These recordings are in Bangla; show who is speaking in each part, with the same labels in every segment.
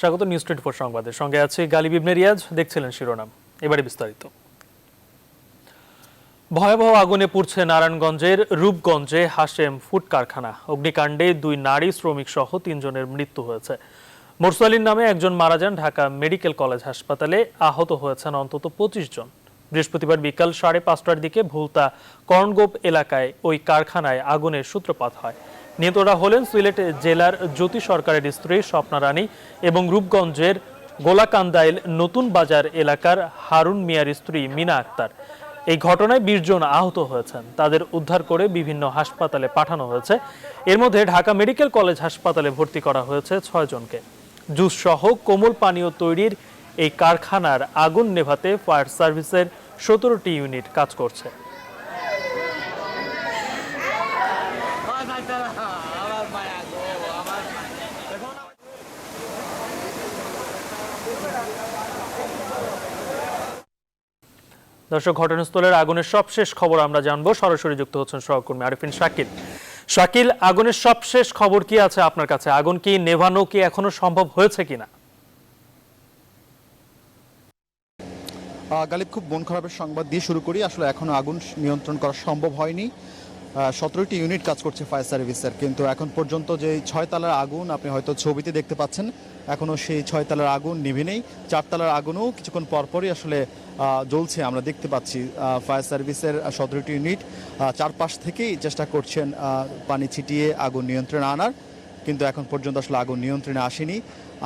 Speaker 1: স্বাগত নিউজ 24 সংবাদের সঙ্গে আছে গালিব ইবনে রিয়াজ। দেখছিলেন শিরোনাম, এবারে বিস্তারিত। ভয়াবহ আগুনে পুড়ছে নারায়ণগঞ্জের রূপগঞ্জে হাশেম ফুড কারখানা। অগ্নিকাণ্ডে 2 নারী শ্রমিক সহ 3 জনের মৃত্যু হয়েছে। মোরসালিন নামে একজন মারা যান ঢাকা মেডিকেল কলেজ হাসপাতালে, আহত হয়েছেন অন্তত 25 জন। বৃহস্পতিবার বিকাল 5:30টার দিকে ভুলতা কর্ণগোপ এলাকায় ওই কারখানায় আগুনের সূত্রপাত হয়। নিহতরা হলেন সিলেট জেলার জ্যোতি সরকারের স্ত্রী স্বপ্না রানী এবং রূপগঞ্জের গোলাকান্দাইল নতুন বাজার এলাকার হারুন মিয়ার স্ত্রী মিনা আক্তার। এই ঘটনায় 20 জন আহত হয়েছেন। তাদের উদ্ধার করে বিভিন্ন হাসপাতালে পাঠানো হয়েছে। এর মধ্যে ঢাকা মেডিকেল কলেজ হাসপাতালে ভর্তি করা হয়েছে 6 জনকে। জুস সহ কোমল পানীয় তৈরির এই কারখানার আগুন নেভাতে ফায়ার সার্ভিসের 17টি ইউনিট কাজ করছে। দর্শক, ঘটনাস্থলের আগুনের সবশেষ খবর আমরা জানবো। সরাসরি যুক্ত হচ্ছেন সহকর্মী আরিফিন শাকিল। শাকিল, আগুনের সবশেষ খবর কি আছে আপনার কাছে? আগুন কি নেভানো কি এখনো সম্ভব হয়েছে কিনা?
Speaker 2: গালিব, খুব মন খারাপের সংবাদ দিয়ে শুরু করি। আসলে এখনো আগুন নিয়ন্ত্রণ করা সম্ভব হয়নি। 17টি ইউনিট কাজ করছে ফায়ার সার্ভিসের, কিন্তু এখন পর্যন্ত যে 6 তলার আগুন আপনি হয়তো ছবিতে দেখতে পাচ্ছেন, এখনও সেই 6 তলার আগুন নিভে নেই। 4 তলার আগুনও কিছুক্ষণ পরপরই আসলে জ্বলছে আমরা দেখতে পাচ্ছি। ফায়ার সার্ভিসের 17টি ইউনিট চারপাশ থেকেই চেষ্টা করছেন পানি ছিটিয়ে আগুন নিয়ন্ত্রণে আনার, কিন্তু এখন পর্যন্ত আসলে আগুন নিয়ন্ত্রণে আসেনি।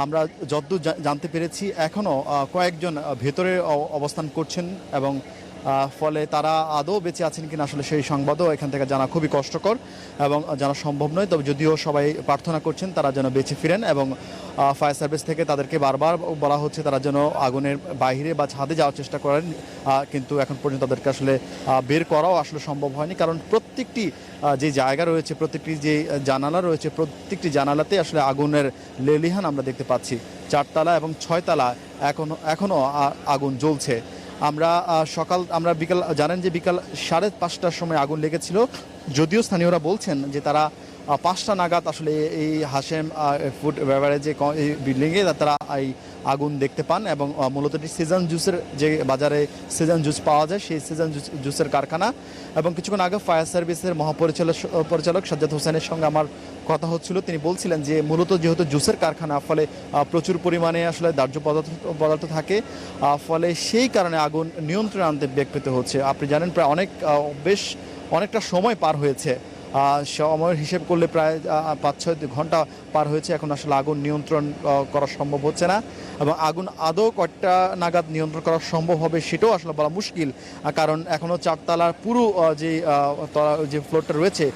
Speaker 2: আমরা যতদূর জানতে পেরেছি এখনও কয়েকজন ভেতরে অবস্থান করছেন এবং ফলে তারা আদৌ বেঁচে আছেন কিনা আসলে সেই সংবাদও এখান থেকে জানা খুবই কষ্টকর এবং জানা সম্ভব নয়। তবে যদিও সবাই প্রার্থনা করছেন তারা যেন বেঁচে ফিরেন, এবং ফায়ার সার্ভিস থেকে তাদেরকে বারবার বলা হচ্ছে তারা যেন আগুনের বাইরে বা ছাদে যাওয়ার চেষ্টা করেন, কিন্তু এখন পর্যন্ত তাদেরকে আসলে বের করাও আসলে সম্ভব হয়নি। কারণ প্রত্যেকটি যে জায়গা রয়েছে, প্রত্যেকটি যে জানালা রয়েছে, প্রত্যেকটি জানালাতে আসলে আগুনের লেলিহান আমরা দেখতে পাচ্ছি। 4 তলা এবং 6 তলা এখনও আগুন জ্বলছে। আমরা বিকাল জানেন যে বিকাল 5:30টার সময় আগুন লেগেছিল। যদিও স্থানীয়রা বলছেন যে তারা 5টা নাগাদ আসলে এই হাশেম ফুড বেভারেজে বিল্ডিংয়ে তারা এই আগুন দেখতে পান, এবং মূলত এটি সিজন জুসের যে বাজারে সিজন জুস পাওয়া যায় সেই সিজন জুসের কারখানা। এবং কিছুক্ষণ আগে ফায়ার সার্ভিসের মহাপরিচালক সাজ্জাদ হোসেনের সঙ্গে আমার কথা হচ্ছিল। তিনি বলছিলেন যে মূলত যেহেতু জুসের কারখানা, ফলে প্রচুর পরিমাণে আসলে দাহ্য পদার্থ থাকে, ফলে সেই কারণে আগুন নিয়ন্ত্রণে আনতে বেগ পেতে হচ্ছে। আপনি জানেন প্রায় অনেকটা সময় পার হয়েছে, সময়ের হিসেব করলে প্রায় 5-6 ঘন্টা পার হয়েছে। এখন আসলে আগুন নিয়ন্ত্রণ করা সম্ভব হচ্ছে না, এবং আগুন আদৌ কয়টা নাগাদ নিয়ন্ত্রণ করা সম্ভব হবে সেটাও আসলে বলা মুশকিল। কারণ এখনও 4 তলার পুরো যে ফ্লোরটা রয়েছে,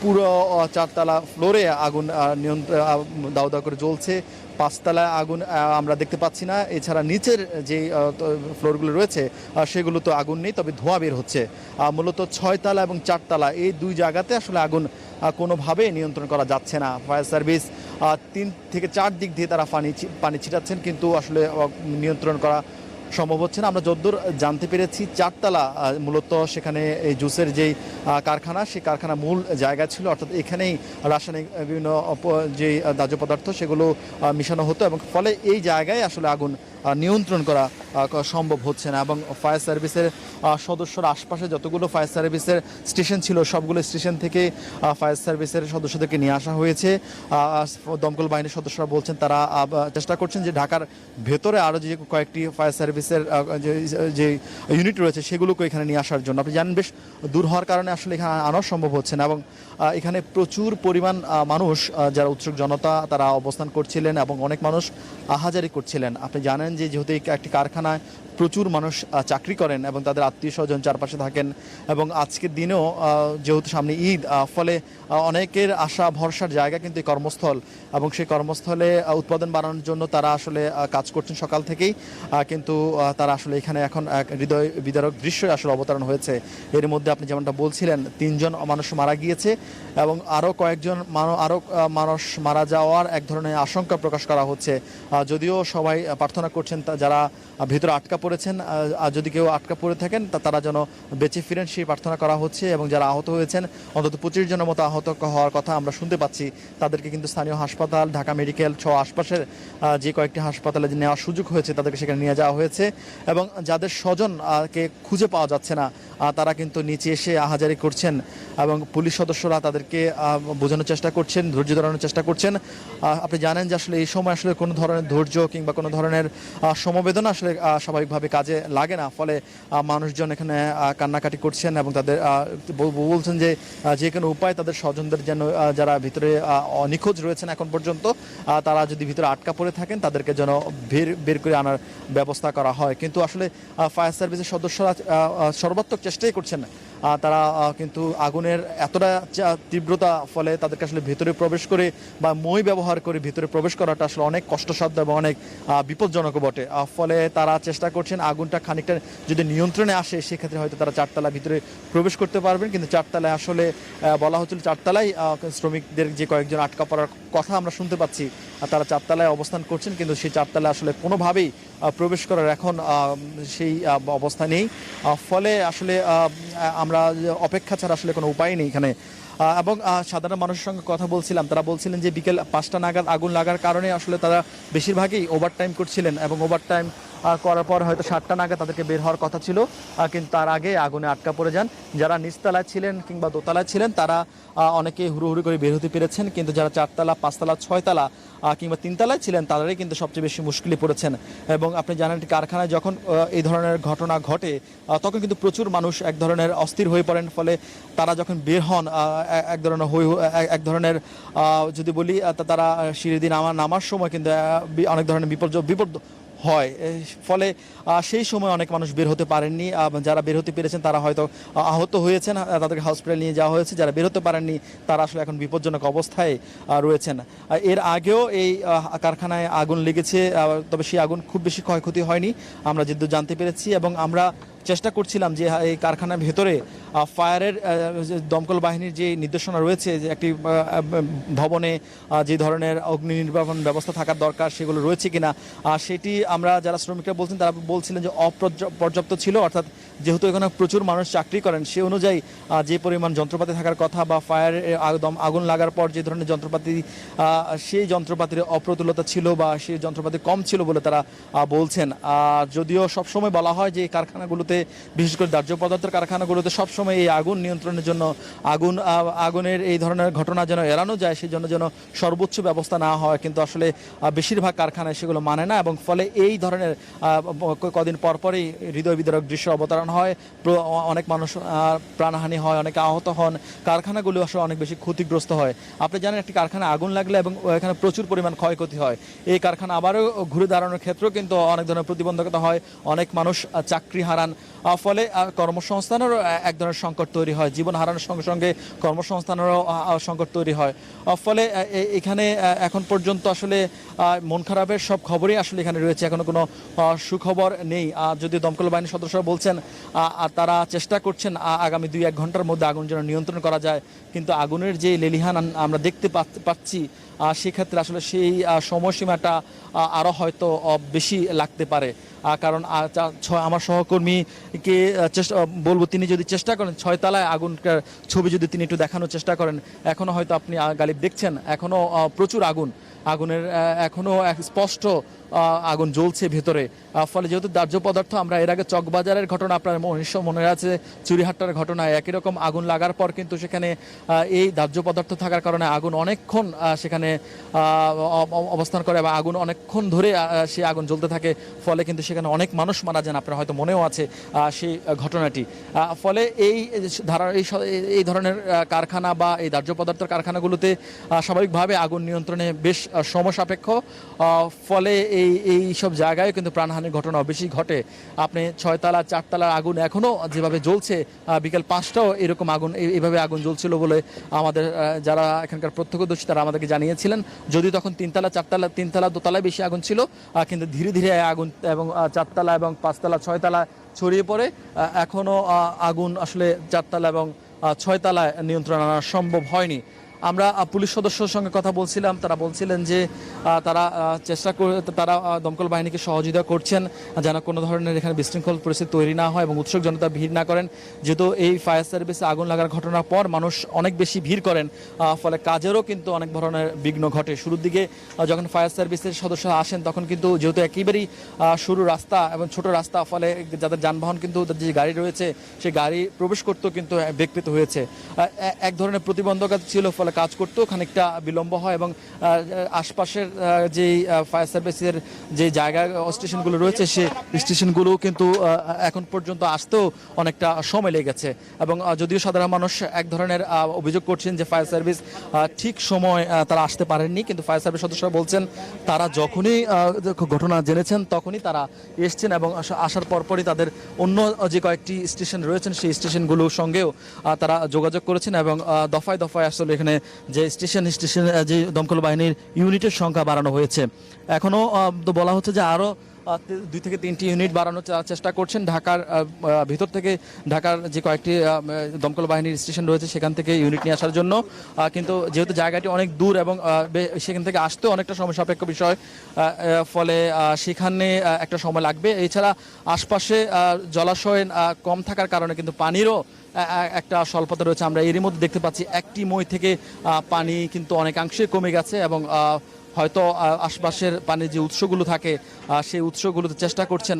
Speaker 2: পুরো 4 তলা ফ্লোরে আগুন দাউ দাউ করে জ্বলছে। 5 তলায় আগুন আমরা দেখতে পাচ্ছি না। এছাড়া নিচের যে ফ্লোরগুলো রয়েছে সেগুলো তো আগুন নেই, তবে ধোঁয়া বের হচ্ছে। মূলত 6 তলা এবং 4 তলা এই 2 জায়গাতে আসলে আগুন কোনোভাবে নিয়ন্ত্রণ করা যাচ্ছে না। ফায়ার সার্ভিস 3 থেকে 4 দিক দিয়ে তারা পানি ছিটাচ্ছেন, কিন্তু আসলে নিয়ন্ত্রণ করা সম্ভব হচ্ছে না। আমরা যতদূর জানতে পেরেছি 4 তলা মূলত সেখানে এই জুসের যেই কারখানা, সেই কারখানা মূল জায়গা ছিল, অর্থাৎ এখানেই রাসায়নিক বিভিন্ন যে দাহ্য পদার্থ সেগুলো মিশানো হতো, এবং ফলে এই জায়গায় আসলে আগুন নিয়ন্ত্রণ করা সম্ভব হচ্ছে না। এবং ফায়ার সার্ভিসের সদস্যরা আশপাশে যতগুলো ফায়ার সার্ভিসের স্টেশন ছিল সবগুলো স্টেশন থেকে ফায়ার সার্ভিসের সদস্যদেরকে নিয়ে আসা হয়েছে। দমকল বাহিনীর সদস্যরা বলছেন তারা চেষ্টা করছেন যে ঢাকার ভেতরে আরও যে কয়েকটি ফায়ার সার্ভিসের যে ইউনিট রয়েছে সেগুলোকে এখানে নিয়ে আসার জন্য। আপনি জানেন বেশ দূর হওয়ার কারণে আসলে এখানে আনা সম্ভব হচ্ছে না, এবং এখানে প্রচুর পরিমাণ মানুষ যারা উৎসুক জনতা তারা অবস্থান করছিলেন এবং অনেক মানুষ আহাজারি করছিলেন। আপনি জানেন যে যেহেতু একটি কারখানায় প্রচুর মানুষ চাকরি করেন এবং তাদের আত্মীয় স্বজন চারপাশে থাকেন, এবং আজকের দিনেও যেহেতু সামনে ঈদ, ফলে অনেকের আশা ভরসার জায়গা কিন্তু এই কর্মস্থল, এবং সেই কর্মস্থলে উৎপাদন বাড়ানোর জন্য তারা আসলে কাজ করছেন সকাল থেকেই, কিন্তু তারা আসলে এখানে এখন এক হৃদয় বিদারক দৃশ্য আসলে অবতরণ হয়েছে। এর মধ্যে আপনি যেমনটা বলছিলেন 3 জন মানুষ মারা গিয়েছে, এবং আরও কয়েকজন মানুষ মারা যাওয়ার এক ধরনের আশঙ্কা প্রকাশ করা হচ্ছে। যদিও সবাই প্রার্থনা করছেন যারা ভিতরে আটকা পড়েছেন, আর যদি কেউ আটকা পড়ে থাকেন তারা যেন বেঁচে ফিরেন সেই প্রার্থনা করা হচ্ছে। এবং যারা আহত হয়েছেন অন্তত 25 জনের মতো আহত হওয়ার কথা আমরা শুনতে পাচ্ছি। তাদেরকে কিন্তু স্থানীয় হাসপাতাল, ঢাকা মেডিকেল সহ আশপাশের যে কয়েকটি হাসপাতালে নেওয়ার সুযোগ হয়েছে তাদেরকে সেখানে নিয়ে যাওয়া হয়েছে। এবং যাদের স্বজনকে খুঁজে পাওয়া যাচ্ছে না তারা কিন্তু নিচে এসে আহাজারি করছেন এবং পুলিশ সদস্যরা তাদেরকে বোঝানোর চেষ্টা করছেন, ধৈর্য ধরানোর চেষ্টা করছেন। আপনি জানেন যে আসলে এই সময় আসলে কোনো ধরনের ধৈর্য কিংবা কোনো ধরনের সমবেদনা আসলে স্বাভাবিকভাবে কাজে লাগে না। ফলে মানুষজন এখানে কান্নাকাটি করছেন এবং তাদের বলছেন যে যে কোনো উপায় তাদের স্বজনদের যেন যারা ভিতরে নিখোঁজ রয়েছেন এখন পর্যন্ত তারা যদি ভিতরে আটকা পড়ে থাকেন তাদেরকে যেন বের করে আনার ব্যবস্থা করা হয়। কিন্তু আসলে ফায়ার সার্ভিসের সদস্যরা সর্বাত্মক চেষ্টাই করছেন। তারা কিন্তু আগুনের এতটা তীব্রতা ফলে তাদেরকে আসলে ভেতরে প্রবেশ করে বা মই ব্যবহার করে ভিতরে প্রবেশ করাটা আসলে অনেক কষ্টসাধ্য এবং অনেক বিপজ্জনক বটে। ফলে তারা চেষ্টা করছেন আগুনটা খানিকটা যদি নিয়ন্ত্রণে আসে সেক্ষেত্রে হয়তো তারা চারতলা ভিতরে প্রবেশ করতে পারবেন। কিন্তু চারতলায় আসলে বলা হচ্ছিল চারতলায় শ্রমিকদের যে কয়েকজন আটকা পড়ার কথা আমরা শুনতে পাচ্ছি তারা চারতলায় অবস্থান করছেন, কিন্তু সেই চারতলায় আসলে কোনোভাবেই প্রবেশ করার এখন সেই অবস্থা নেই। ফলে আসলে আমরা অপেক্ষা ছাড়া আসলে কোনো উপায় নেই এখানে। এবং সাধারণ মানুষের সঙ্গে কথা বলছিলাম, তারা বলছিলেন যে বিকেল 5টা নাগাদ আগুন লাগার কারণে আসলে তারা বেশিরভাগই ওভারটাইম করছিলেন এবং ওভারটাইম করার পর হয়তো 7টা নাগাদ তাদেরকে বের হওয়ার কথা ছিল, কিন্তু তার আগে আগুনে আটকা পড়ে যান। যারা নিচতলায় ছিলেন কিংবা দোতলায় ছিলেন তারা অনেকে হুড়োহুড়ি করে বের হতে পেরেছেন, কিন্তু যারা 4তলা, 5তলা, 6তলা কিংবা 3তলায় ছিলেন তাদেরই কিন্তু সবচেয়ে বেশি মুশকিলে পড়েছেন। এবং আপনি জানেন কারখানায় যখন এই ধরনের ঘটনা ঘটে তখন কিন্তু প্রচুর মানুষ এক ধরনের অস্থির হয়ে পড়েন। ফলে তারা যখন বের হন এক ধরনের যদি বলি তারা সিঁড়ি দিয়ে নামার সময় কিন্তু অনেক ধরনের বিপদ হয়। ফলে সেই সময় অনেক মানুষ বের হতে পারেননি। যারা বের হতে পেরেছেন তারা হয়তো আহত হয়েছেন, তাদেরকে হসপিটালে নিয়ে যাওয়া হয়েছে। যারা বের হতে পারেননি তারা আসলে এখন বিপজ্জনক অবস্থায় রয়েছেন। এর আগেও এই কারখানায় আগুন লেগেছে, তবে সেই আগুন খুব বেশি ক্ষয়ক্ষতি হয়নি আমরা যেহেতু জানতে পেরেছি। এবং আমরা চেষ্টা করছিলাম যে এই কারখানার ভেতরে ফায়ারের দমকল বাহিনীর যে নির্দেশনা রয়েছে যে একটি ভবনে যে ধরনের অগ্নি নির্বাপন ব্যবস্থা থাকার দরকার সেগুলো রয়েছে কিনা সেটি আমরা যারা শ্রমিকরা বলছেন তারা বলছিলেন যে অপর্যাপ্ত ছিল। অর্থাৎ যেহেতু এখানে প্রচুর মানুষ চাকরি করেন সে অনুযায়ী যে পরিমাণ যন্ত্রপাতি থাকার কথা বা ফায়ার আগুন লাগার পর যে ধরনের যন্ত্রপাতি সেই যন্ত্রপাতির অপ্রতুলতা ছিল বা সেই যন্ত্রপাতি কম ছিল বলে তারা বলছেন। যদিও সবসময় বলা হয় যে এই কারখানাগুলোতে বিশেষ করে দাহ্য পদার্থের কারখানাগুলোতে সবসময় এই আগুন নিয়ন্ত্রণের জন্য আগুনের এই ধরনের ঘটনা যেন এড়ানো যায় সেই জন্য যেন সর্বোচ্চ ব্যবস্থা নেওয়া হয়, কিন্তু আসলে বেশিরভাগ কারখানায় সেগুলো মানে না। এবং ফলে এই ধরনের কদিন পরপরই হৃদয় বিদারক দৃশ্য অবতারণ হয়, অনেক মানুষ প্রাণহানি হয়, অনেকে আহত হন, কারখানাগুলো আসলে অনেক বেশি ক্ষতিগ্রস্ত হয়। আপনি জানেন একটি কারখানা আগুন লাগলে এবং এখানে প্রচুর পরিমাণ ক্ষয়ক্ষতি হয়, এই কারখানা আবারও ঘুরে দাঁড়ানোর ক্ষেত্রেও কিন্তু অনেক ধরনের প্রতিবন্ধকতা হয়, অনেক মানুষ চাকরি হারান। ফলে কর্মসংস্থানেরও এক ধরনের সংকট তৈরি হয়, জীবন হারানোর সঙ্গে সঙ্গে কর্মসংস্থানেরও সংকট তৈরি হয়। ফলে এখানে এখন পর্যন্ত আসলে মন খারাপের সব খবরই আসলে এখানে রয়েছে, এখনো কোনো সুখবর নেই। যদি দমকল বাহিনীর সদস্যরা বলছেন তারা চেষ্টা করছেন আগামী 2-1 ঘন্টার মধ্যে আগুন যেন নিয়ন্ত্রণ করা যায়, কিন্তু আগুনের যে লেলিহান আমরা দেখতে পাচ্ছি সেক্ষেত্রে আসলে সেই সময়সীমাটা আরও হয়তো বেশি লাগতে পারে। কারণ আমার সহকর্মীকে বলবো তিনি যদি চেষ্টা করেন 6তলায় আগুনটার ছবি যদি তিনি একটু দেখানোর চেষ্টা করেন, এখনও হয়তো আপনি গালিব দেখছেন এখনও প্রচুর আগুনের এখনও স্পষ্ট আগুন জ্বলছে ভেতরে। ফলে যেহেতু দাহ্য পদার্থ আমরা এর আগে চকবাজারের ঘটনা আপনার মনে আছে, চুরিহাট্টার ঘটনায় একই রকম আগুন লাগার পর কিন্তু সেখানে এই দাহ্য পদার্থ থাকার কারণে আগুন অনেকক্ষণ সেখানে অবস্থান করে এবং আগুন অনেকক্ষণ ধরে সেই আগুন জ্বলতে থাকে। ফলে কিন্তু সেখানে অনেক মানুষ মারা যান, আপনার হয়তো মনেও আছে সেই ঘটনাটি। ফলে এই ধরনের কারখানা বা এই দাহ্য পদার্থের কারখানাগুলোতে স্বাভাবিকভাবে আগুন নিয়ন্ত্রণে বেশ সময় সাপেক্ষ। ফলে এই সব জায়গায় কিন্তু প্রাণহানির ঘটনা বেশি ঘটে। আপনি 6তলা 4তলার আগুন এখনও যেভাবে জ্বলছে, বিকেল 5টাও এরকম আগুন এইভাবে আগুন জ্বলছিল বলে আমাদের যারা এখানকার প্রত্যক্ষদর্শী তারা আমাদেরকে জানিয়েছিলেন। যদিও তখন 3তলা 4তলা 3তলা দোতলায় বেশি আগুন ছিল, কিন্তু ধীরে ধীরে আগুন এবং 4তলা এবং 5তলা 6তলা ছড়িয়ে পড়ে। এখনও আগুন আসলে 4তলা এবং 6তলায় নিয়ন্ত্রণ আনা সম্ভব হয়নি। আমরা পুলিশ সদস্যর সঙ্গে কথা বলছিলাম, তারা বলছিলেন যে তারা চেষ্টা করে তারা দমকল বাহিনীকে সহযোগিতা করছেন যেন কোনো ধরনের এখানে বিশৃঙ্খল পরিস্থিতি তৈরি না হয় এবং উৎসুক জনতা ভিড় না করেন। যেহেতু এই ফায়ার সার্ভিসে আগুন লাগার ঘটনার পর মানুষ অনেক বেশি ভিড় করেন, ফলে কাজেরও কিন্তু অনেক ধরনের বিঘ্ন ঘটে। শুরুর দিকে যখন ফায়ার সার্ভিসের সদস্যরা আসেন তখন কিন্তু যেহেতু একেবারেই সরু রাস্তা এবং ছোট রাস্তা, ফলে যাদের যানবাহন কিন্তু যে গাড়ি রয়েছে সেই গাড়ি প্রবেশ করতেও কিন্তু ব্যাকৃত হয়েছে। এক ধরনের প্রতিবন্ধকতা ছিল, ফলে কাজ করতেও খানিকটা বিলম্ব হয় এবং আশপাশের যেই ফায়ার সার্ভিসের যে জায়গা স্টেশনগুলো রয়েছে সেই স্টেশনগুলো কিন্তু এখন পর্যন্ত আসতেও অনেকটা সময় লেগেছে। এবং যদিও সাধারণ মানুষ এক ধরনের অভিযোগ করছেন যে ফায়ার সার্ভিস ঠিক সময় তারা আসতে পারেননি, কিন্তু ফায়ার সার্ভিস সদস্যরা বলছেন তারা যখনই ঘটনা জেনেছেন তখনই তারা এসছেন এবং আসার পরপরই তাদের অন্য যে কয়েকটি স্টেশন রয়েছেন সেই স্টেশনগুলোর সঙ্গেও তারা যোগাযোগ করেছেন এবং দফায় দফায় আসলে এখানে যে স্টেশন যে দমকল বাহিনীর ইউনিটের সংখ্যা বাড়ানো হয়েছে। এখনও তো বলা হচ্ছে যে আরও 2 থেকে 3টি ইউনিট বাড়ানোর চেষ্টা করছেন। ঢাকার ভিতর থেকে ঢাকার যে কয়েকটি দমকল বাহিনীর স্টেশন রয়েছে সেখান থেকে ইউনিট নিয়ে আসার জন্য, কিন্তু যেহেতু জায়গাটি অনেক দূর এবং সেখান থেকে আসতেও অনেকটা সময় সাপেক্ষ বিষয়, ফলে সেখানে একটা সময় লাগবে। এছাড়া আশপাশে জলাশয় কম থাকার কারণে কিন্তু পানিরও একটা স্বল্পতা রয়েছে। আমরা এরই মধ্যে দেখতে পাচ্ছি একটি মই থেকে পানি কিন্তু অনেকাংশে কমে গেছে এবং হয়তো আশপাশের পানির যে উৎসগুলো থাকে সেই উৎসগুলোতে চেষ্টা করছেন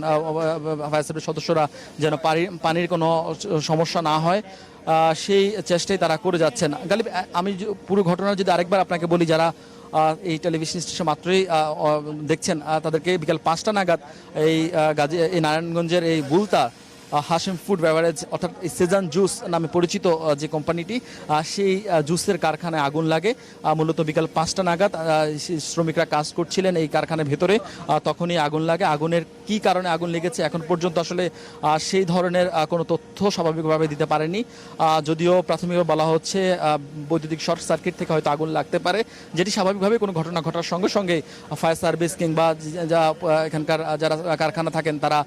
Speaker 2: ফায়ার সার্ভিস সদস্যরা যেন পানির কোনো সমস্যা না হয়, সেই চেষ্টাই তারা করে যাচ্ছেন। গালিব, আমি পুরো ঘটনা যদি আরেকবার আপনাকে বলি, যারা এই টেলিভিশন স্টেশন মাত্রই দেখছেন তাদেরকে বিকাল 5টা নাগাদ এই নারায়ণগঞ্জের এই বুলতা হাশিম ফুড বেভারেজ অর্থাৎ সেজান জুস নামে পরিচিত যে কোম্পানিটি, সেই জুসের কারখানায় আগুন লাগে। মূলত বিকাল 5টা নাগাদ শ্রমিকরা কাজ করছিলেন এই কারখানার ভেতরে, তখনই আগুন লাগে। আগুনের কি কারণে আগুন লেগেছে এখন পর্যন্ত আসলে সেই ধরনের কোনো তথ্য স্বাভাবিকভাবে দিতে পারেনি। যদিও প্রাথমিকভাবে বলা হচ্ছে বৈদ্যুতিক শর্ট সার্কিট থেকে হয়তো আগুন লাগতে পারে, যেটি স্বাভাবিকভাবে কোনো ঘটনা ঘটার সঙ্গে সঙ্গে ফায়ার সার্ভিস কিংবা যা এখানকার যারা কারখানা থাকেন তারা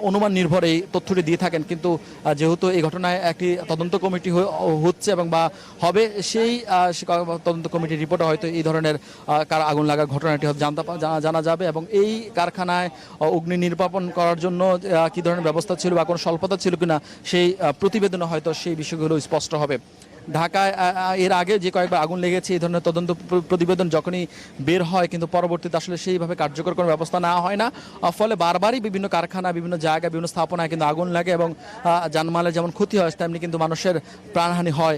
Speaker 2: অনুমান নির্ভরে তথ্যটি দিয়ে থাকেন। কিন্তু যেহেতু এই ঘটনায় একটি তদন্ত কমিটি হচ্ছে এবং বা হবে, সেই তদন্ত কমিটির রিপোর্টে হয়তো এই ধরনের আগুন লাগার ঘটনাটি জানা যাবে এবং এই কারখানায় অগ্নি নির্বাপন করার জন্য কি ধরনের ব্যবস্থা ছিল বা কোনো স্বল্পতা ছিল কিনা সেই প্রতিবেদনে হয়তো সেই বিষয়গুলো স্পষ্ট হবে। ঢাকায় এর আগে যে কয়েকবার আগুন লেগেছে এই ধরনের তদন্ত প্রতিবেদন যখনই বের হয় কিন্তু পরবর্তীতে আসলে সেইভাবে কার্যকর কোনো ব্যবস্থা নেওয়া হয় না, ফলে বারবারই বিভিন্ন কারখানা, বিভিন্ন জায়গা, বিভিন্ন স্থাপনায় কিন্তু আগুন লাগে এবং জানমালের যেমন ক্ষতি হয় তেমনি কিন্তু মানুষের প্রাণহানি হয়।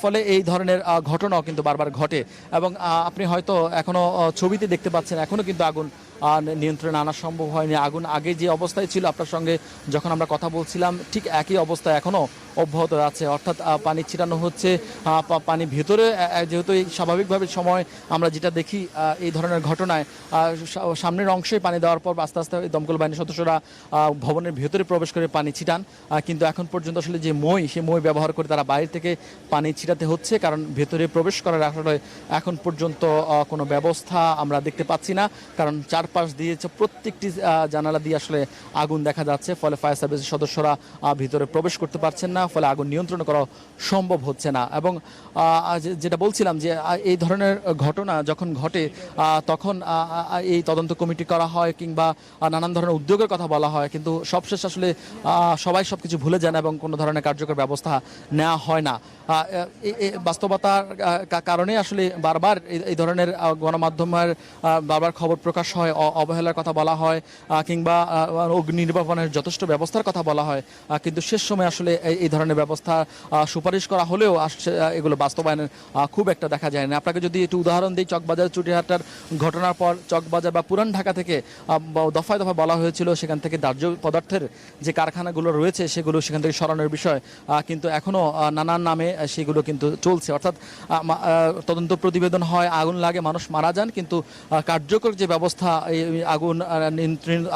Speaker 2: ফলে এই ধরনের ঘটনাও কিন্তু বারবার ঘটে এবং আপনি হয়তো এখনও ছবিতে দেখতে পাচ্ছেন এখনও কিন্তু আগুন নিয়ন্ত্রণে আনা সম্ভব হয়নি। আগুন আগে যে অবস্থায় ছিল আপনার সঙ্গে যখন আমরা কথা বলছিলাম ঠিক একই অবস্থা এখনও অব্যাহত আছে, অর্থাৎ পানি ছিটানো হচ্ছে। পানি ভেতরে যেহেতু এই স্বাভাবিকভাবে সময় আমরা যেটা দেখি এই ধরনের ঘটনায় সামনের অংশে পানি দেওয়ার পর আস্তে আস্তে দমকল বাহিনীর সদস্যরা ভবনের ভেতরে প্রবেশ করে পানি ছিটান, কিন্তু এখন পর্যন্ত আসলে যে সেই মই ব্যবহার করে তারা বাইরে থেকে পানি ছিটাতে হচ্ছে, কারণ ভেতরে প্রবেশ করার আসলে এখন পর্যন্ত কোনো ব্যবস্থা আমরা দেখতে পাচ্ছি না, কারণ চারপাশ দিয়ে প্রত্যেকটি জানালা দিয়ে আসলে আগুন দেখা যাচ্ছে। ফলে ফায়ার সার্ভিসের সদস্যরা ভিতরে প্রবেশ করতে পারছেন না, ফলে আগুন নিয়ন্ত্রণ করা সম্ভব হচ্ছে না। এবং যেটা বলছিলাম যে এই ধরনের ঘটনা যখন ঘটে তখন এই তদন্ত কমিটি করা হয় কিংবা নানান ধরনের উদ্যোগের কথা বলা হয়, কিন্তু সবশেষ আসলে সবাই সবকিছু ভুলে যান এবং কোনো ধরনের কার্যকর ব্যবস্থা নেওয়া হয় না। বাস্তবতার কারণে আসলে বারবার এই ধরনের গণমাধ্যমের বারবার খবর প্রকাশ হয়, অবহেলার কথা বলা হয় কিংবা অগ্নি নির্বাপনের যথেষ্ট ব্যবস্থার কথা বলা হয়, কিন্তু শেষ সময় আসলে এই ধরনের ব্যবস্থা সুপারিশ করা হলেও এগুলো বাস্তবায়নের খুব একটা দেখা যায় না। আপনাকে যদি একটু উদাহরণ দিই, চকবাজার চুটিহাটার ঘটনার পর চকবাজার বা পুরান ঢাকা থেকে দফায় দফায় বলা হয়েছিল সেখান থেকে দাহ্য পদার্থের যে কারখানাগুলো রয়েছে সেগুলো সেখান থেকে সরানোর বিষয়, কিন্তু এখনও নানান নামে সেগুলো কিন্তু চলছে। অর্থাৎ তদন্ত প্রতিবেদন হয়, আগুন লাগে, মানুষ মারা যান, কিন্তু কার্যকর যে ব্যবস্থা এই আগুন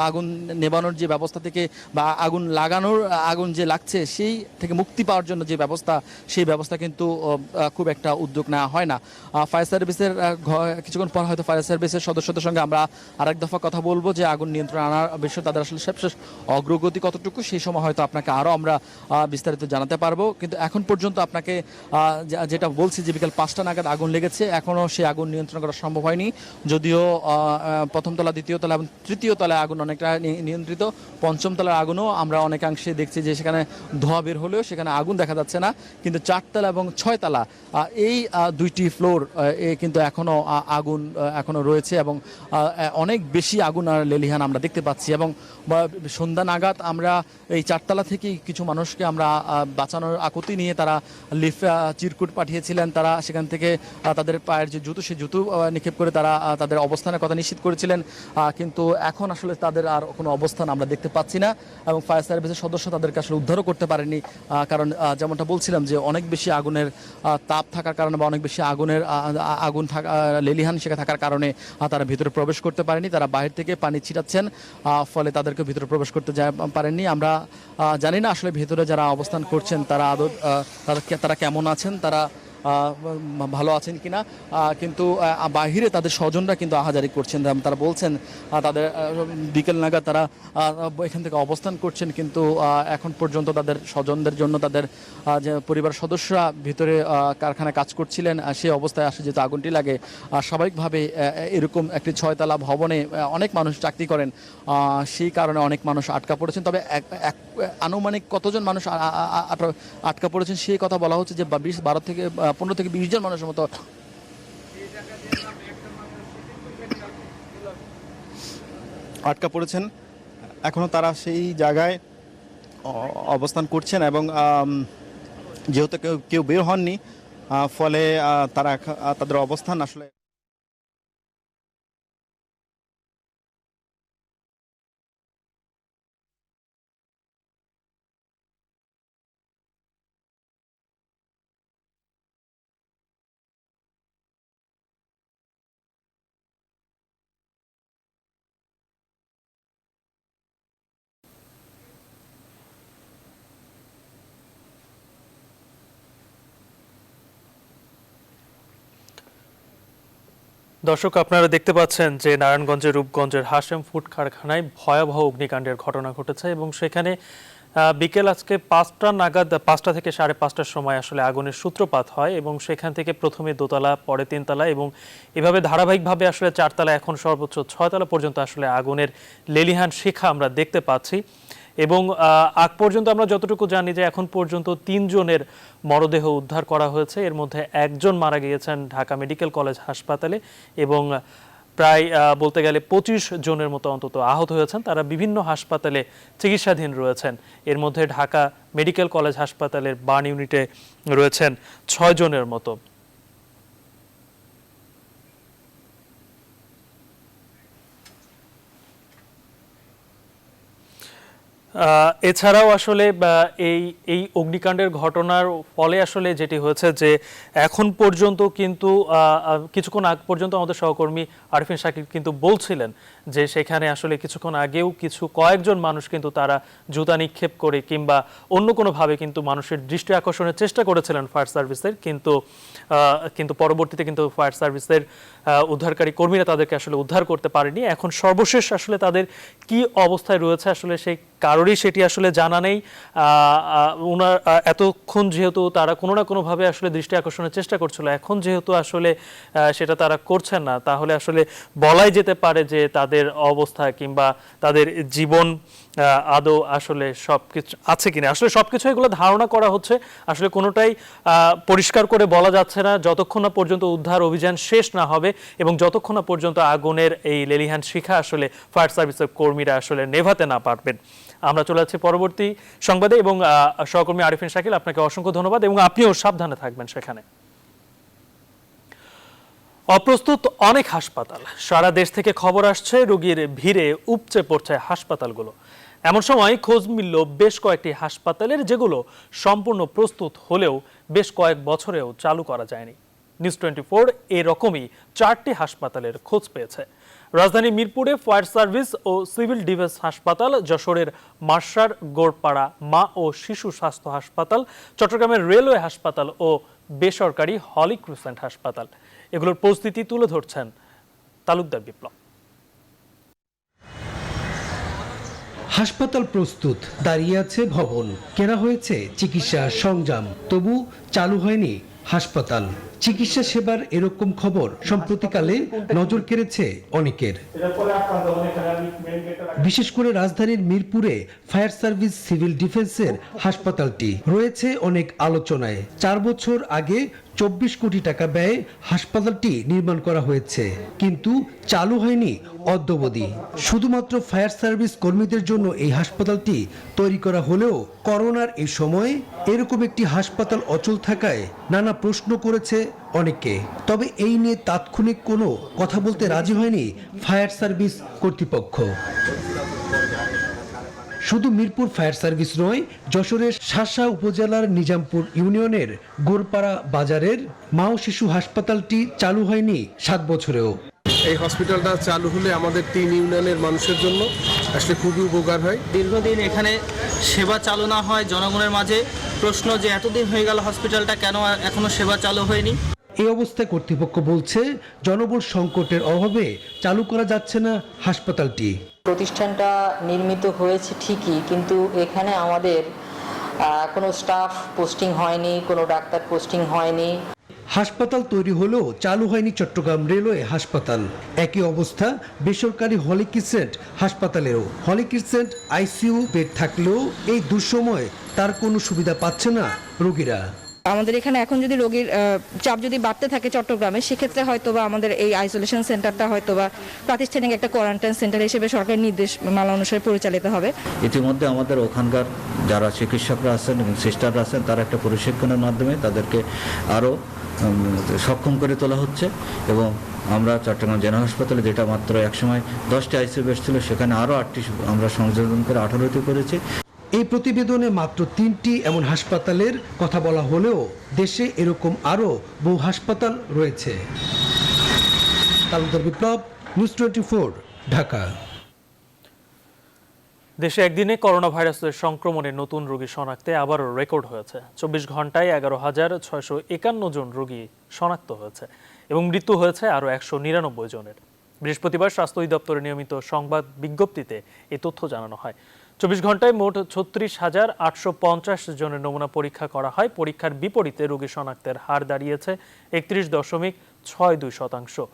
Speaker 2: আগুন নেভানোর যে ব্যবস্থা থেকে বা আগুন লাগানোর আগুন যে লাগছে সেই থেকে মুক্তি পাওয়ার জন্য যে ব্যবস্থা, সেই ব্যবস্থা কিন্তু খুব একটা উদ্যোগ নেওয়া হয় না। ফায়ার সার্ভিসের কিছুক্ষণ পর হয়তো ফায়ার সার্ভিসের সদস্যদের সঙ্গে আমরা আরেক দফা কথা বলবো যে আগুন নিয়ন্ত্রণ আনার বিষয়ে তাদের আসলে সবশেষ অগ্রগতি কতটুকু, সেই সময় হয়তো আপনাকে আরও আমরা বিস্তারিত জানাতে পারবো। কিন্তু এখন পর্যন্ত আপনাকে যেটা বলছি যে বিকাল 5টা নাগাদ আগুন লেগেছে, এখনও সেই আগুন নিয়ন্ত্রণ করা সম্ভব হয়নি। যদিও প্রথম তলা, দ্বিতীয় তলা এবং তৃতীয় তলায় আগুন অনেকটা নিয়ন্ত্রিত, পঞ্চম তলার আগুনও আমরা অনেকাংশে দেখছি যে সেখানে ধোঁয়া বের হলেও সেখানে আগুন দেখা যাচ্ছে না। কিন্তু 4তলা এবং 6তলা এই দুইটি ফ্লোর কিন্তু এখনও আগুন এখনও রয়েছে এবং অনেক বেশি আগুন আর লেলিহান আমরা দেখতে পাচ্ছি। এবং সন্ধ্যা নাগাদ আমরা এই 4তলা থেকেই কিছু মানুষকে আমরা বাঁচানোর আকুতি নিয়ে তারা লিফট চিরকুট পাঠিয়েছিলেন। তারা সেখান থেকে তাদের পায়ের যে জুতো, সেই জুতো নিক্ষেপ করে তারা তাদের অবস্থানের কথা নিশ্চিত করেছিলেন। কিন্তু এখন আসলে তাদের আর কোনো অবস্থান আমরা দেখতে পাচ্ছি না এবং ফায়ার সার্ভিসের সদস্য তাদেরকে আসলে উদ্ধারও করতে পারেনি। কারণ যেমনটা বলছিলাম যে অনেক বেশি আগুনের তাপ থাকার কারণে বা অনেক বেশি আগুন থাকা লেলিহান সেখানে থাকার কারণে তারা ভিতরে প্রবেশ করতে পারেনি। তারা বাইরে থেকে পানি ছিটাচ্ছেন, ফলে তাদেরকে ভিতরে প্রবেশ করতে পারেননি। আমরা জানি না আসলে ভিতরে যারা অবস্থান করছেন তারা আদৌ তারা কেমন আছেন, তারা ভালো আছেন কিনা। কিন্তু বাহিরে তাদের স্বজনরা কিন্তু আহাজারি করছেন। তারা বলছেন তাদের বিকেল নাগাদ তারা এখান থেকে অবস্থান করছেন, কিন্তু এখন পর্যন্ত তাদের স্বজনদের জন্য তাদের যে পরিবার সদস্যরা ভিতরে কারখানায় কাজ করছিলেন সেই অবস্থায় আসে যেহেতু আগুনটি লাগে। স্বাভাবিকভাবে এরকম একটি 6তলা ভবনে অনেক মানুষ চাকরি করেন, সেই কারণে অনেক মানুষ আটকা পড়েছেন। তবে আনুমানিক কতজন মানুষ আটকা পড়েছেন সেই কথা বলা হচ্ছে যে 15 থেকে 20 জন মানুষের মতো আটকা পড়েছেন। এখনো তারা সেই জায়গায় অবস্থান করছেন এবং যেহেতু কেউ বের হননি, ফলে তারা তাদের অবস্থান আসলে
Speaker 1: দর্শক, আপনারা দেখতে পাচ্ছেন যে নারায়ণগঞ্জের রূপগঞ্জের হাশেম ফুড কারখানায় ভয়াবহ অগ্নিকাণ্ডের ঘটনা ঘটেছে এবং সেখানে বিকেল আজকে 5টা নাগাদ, 5টা থেকে 5:30টার সময় আসলে আগুনের সূত্রপাত হয় এবং সেখান থেকে প্রথমে দোতলা, পরে 3তলা এবং এভাবে ধারাবাহিকভাবে আসলে 4তলা, এখন সর্বোচ্চ 6তলা পর্যন্ত আসলে আগুনের লেলিহান শিখা আমরা দেখতে পাচ্ছি। এবং আগ পর্যন্ত আমরা যতটুকু জানি যে এখন পর্যন্ত 3 জনের মরদেহ উদ্ধার করা হয়েছে। এর মধ্যে একজন মারা গিয়েছেন ঢাকা মেডিকেল কলেজ হাসপাতালে এবং প্রায় বলতে গেলে 25 জনের মতো অন্তত আহত হয়েছেন। তারা বিভিন্ন হাসপাতালে চিকিৎসাধীন রয়েছেন। এর মধ্যে ঢাকা মেডিকেল কলেজ হাসপাতালের বার্ন ইউনিটে রয়েছেন 6 জনের মতো। এছাড়াও আসলে এই এই অগ্নিকাণ্ডের ঘটনার ফলে আসলে যেটি হয়েছে যে এখন পর্যন্ত কিন্তু কিছুক্ষণ আগ পর্যন্ত আমাদের সহকর্মী আরিফিন শাকিল কিন্তু বলছিলেন যে সেখানে আসলে কিছুক্ষণ আগেও কয়েকজন মানুষ কিন্তু তারা জুতা নিক্ষেপ করে কিংবা অন্য কোনোভাবে কিন্তু মানুষের দৃষ্টি আকর্ষণের চেষ্টা করেছিলেন ফায়ার সার্ভিসের, কিন্তু পরবর্তীতে কিন্তু ফায়ার সার্ভিসের উদ্ধারকারী কর্মীরা তাদেরকে আসলে উদ্ধার করতে পারেনি। এখন সর্বশেষ আসলে তাদের কি অবস্থায় রয়েছে আসলে সেই কারোরই সেটি আসলে জানা নেই। ওনার এতক্ষণ যেহেতু তারা কোনো না কোনোভাবে আসলে দৃষ্টি আকর্ষণের চেষ্টা করছিল, এখন যেহেতু আসলে সেটা তারা করছেন না, তাহলে আসলে বলাই যেতে পারে যে তাদের অবস্থা কিংবা তাদের জীবন আদৌ আসলে সবকিছু আছে কিনা। আসলে সবকিছু এগুলো ধারণা করা হচ্ছে, আসলে কোনোটাই পরিষ্কার করে বলা যাচ্ছে না যতক্ষণ না পর্যন্ত উদ্ধার অভিযান শেষ না হবে এবং যতক্ষণ না পর্যন্ত আগুনের এই লেলিহান শিখা আসলে ফায়ার সার্ভিসের কর্মীরা আসলে নেভাতে না পারবেন। আমরা চলে যাচ্ছি পরবর্তী সংবাদে এবং সহকর্মী আরিফিন শাকিল, আপনাকে অসংখ্য ধন্যবাদ এবং আপনিও সাবধানে থাকবেন সেখানে। অপ্রস্তুত অনেক হাসপাতাল, সারা দেশ থেকে খবর আসছে রোগীর ভিড়ে উপচে পড়ছে হাসপাতালগুলো। এমন সময় খোঁজ মিলল বেশ কয়েকটি হাসপাতালের, যেগুলো সম্পূর্ণ প্রস্তুত হলেও বেশ কয়েক বছরেও চালু করা যায়নি। নিউজ 24 এরকমই 4টি হাসপাতালের খোঁজ পেয়েছে। রাজধানী মিরপুরে ফায়ার সার্ভিস ও সিভিল ডিফেন্স হাসপাতাল, যশোরের মার্শার গোড়পাড়া মা ও শিশু স্বাস্থ্য হাসপাতাল, চট্টগ্রামের রেলওয়ে হাসপাতাল ও বেসরকারি হলি ক্রিসেন্ট হাসপাতাল, এগুলোর পরিস্থিতি তুলে ধরছেন তালুকদার বিপ্লব।
Speaker 3: হাসপাতাল প্রস্তুত, দাঁড়িয়ে আছে ভবন, কেনা হয়েছে চিকিৎসা সরঞ্জাম, তবু চালু হয়নি হাসপাতাল। চিকিৎসা সেবার এরকম খবর সম্প্রতিকালে নজর কেড়েছে অনেকের। বিশেষ করে রাজধানীর মিরপুরে ফায়ার সার্ভিস সিভিল ডিফেন্সের হাসপাতালটি রয়েছে অনেক আলোচনায়। 4 বছর আগে 24 কোটি টাকা ব্যয়ে হাসপাতালটি নির্মাণ করা হয়েছে, কিন্তু চালু হয়নি অদ্যাবধি। শুধুমাত্র ফায়ার সার্ভিস কর্মীদের জন্য এই হাসপাতালটি তৈরি করা হলেও করোনার এই সময়ে এরকম একটি হাসপাতাল অচল থাকায় নানা প্রশ্ন করেছে অনেকে। তবে এই নিয়ে তাৎক্ষণিক কোনো কথা বলতে রাজি হয়নি ফায়ার সার্ভিস কর্তৃপক্ষ। শুধু মিরপুর ফায়ার সার্ভিস নয়, যশোরের শাসা উপজেলার নিজামপুর ইউনিয়নের গোরপাড়া বাজারের মা ও শিশু হাসপাতালটি চালু হয়নি 7 বছরেও।
Speaker 4: এই হসপিটালটা চালু হলে আমাদের 3 ইউনিয়নের মানুষের জন্য আসলে খুবই উপকার হয়।
Speaker 5: দীর্ঘদিন এখানে সেবা চালু না হয়, জনগণের মাঝে প্রশ্ন যে এতদিন হয়ে গেল হসপিটালটা কেন এখনো সেবা চালু হয়নি।
Speaker 3: এই অবস্থায় কর্তৃপক্ষ বলছে জনবল সংকটের অভাবে চালু করা যাচ্ছে না হাসপাতালটি।
Speaker 6: প্রতিষ্ঠানটা নির্মিত হয়েছে ঠিকই, কিন্তু এখানে আমাদের কোনো স্টাফ পোস্টিং হয়নি, কোনো ডাক্তার পোস্টিং হয়নি।
Speaker 3: হাসপাতাল তৈরি হলেও চালু হয়নি চট্টগ্রাম রেলওয়ে হাসপাতাল। একই অবস্থা বেসরকারি হলি ক্রিসেন্ট হাসপাতালেও। হলি ক্রিসেন্ট আইসিইউ বেড থাকলেও এই দুঃসময় তার কোনো সুবিধা পাচ্ছে না রোগীরা।
Speaker 7: আমাদের এখানে এখন যদি রোগীর চাপ যদি বাড়তে থাকে চট্টগ্রামে, সেক্ষেত্রে হয়তোবা আমাদের এই আইসোলেশন সেন্টারটা হয়তোবা প্রাতিষ্ঠানিক একটা কোয়ারেন্টাইন সেন্টার হিসেবে সরকারের নির্দেশমালা অনুসারে পরিচালিত হবে।
Speaker 8: ইতিমধ্যে আমাদের ওখানকার যারা চিকিৎসকরা আছেন এবং সিস্টাররা আছেন, তারা একটা প্রশিক্ষণের মাধ্যমে তাদেরকে আরও সক্ষম করে তোলা হচ্ছে এবং আমরা চট্টগ্রাম জেনারেল হাসপাতালে, যেটা মাত্র একসময় 10টি আইসিইউ বেড ছিল, সেখানে আরও 8টি আমরা সংযোজন করে 18টি করেছি।
Speaker 3: এই প্রতিবেদনে মাত্র 3টি এমন হাসপাতালের কথা বলা হলেও দেশে এরকম আরও বহু হাসপাতাল রয়েছে। তালুকদার বিপ্লব, নিউজ 24, ঢাকা।
Speaker 1: দেশে একদিনে করোনা ভাইরাসের সংক্রমণের নতুন রোগী শনাক্তে আবারও রেকর্ড হয়েছে। 24 ঘন্টায় 11,651 জন রোগী শনাক্ত হয়েছে এবং মৃত্যু হয়েছে আরও 199 জনের। বৃহস্পতিবার স্বাস্থ্য অধিদপ্তরের নিয়মিত সংবাদ বিজ্ঞপ্তিতে এই তথ্য জানানো হয়। 24 ঘন্টায় মোট 36,850 জনের নমুনা পরীক্ষা করা হয়। পরীক্ষার বিপরীতে রোগী শনাক্তের হার দাঁড়িয়েছে 31.62%।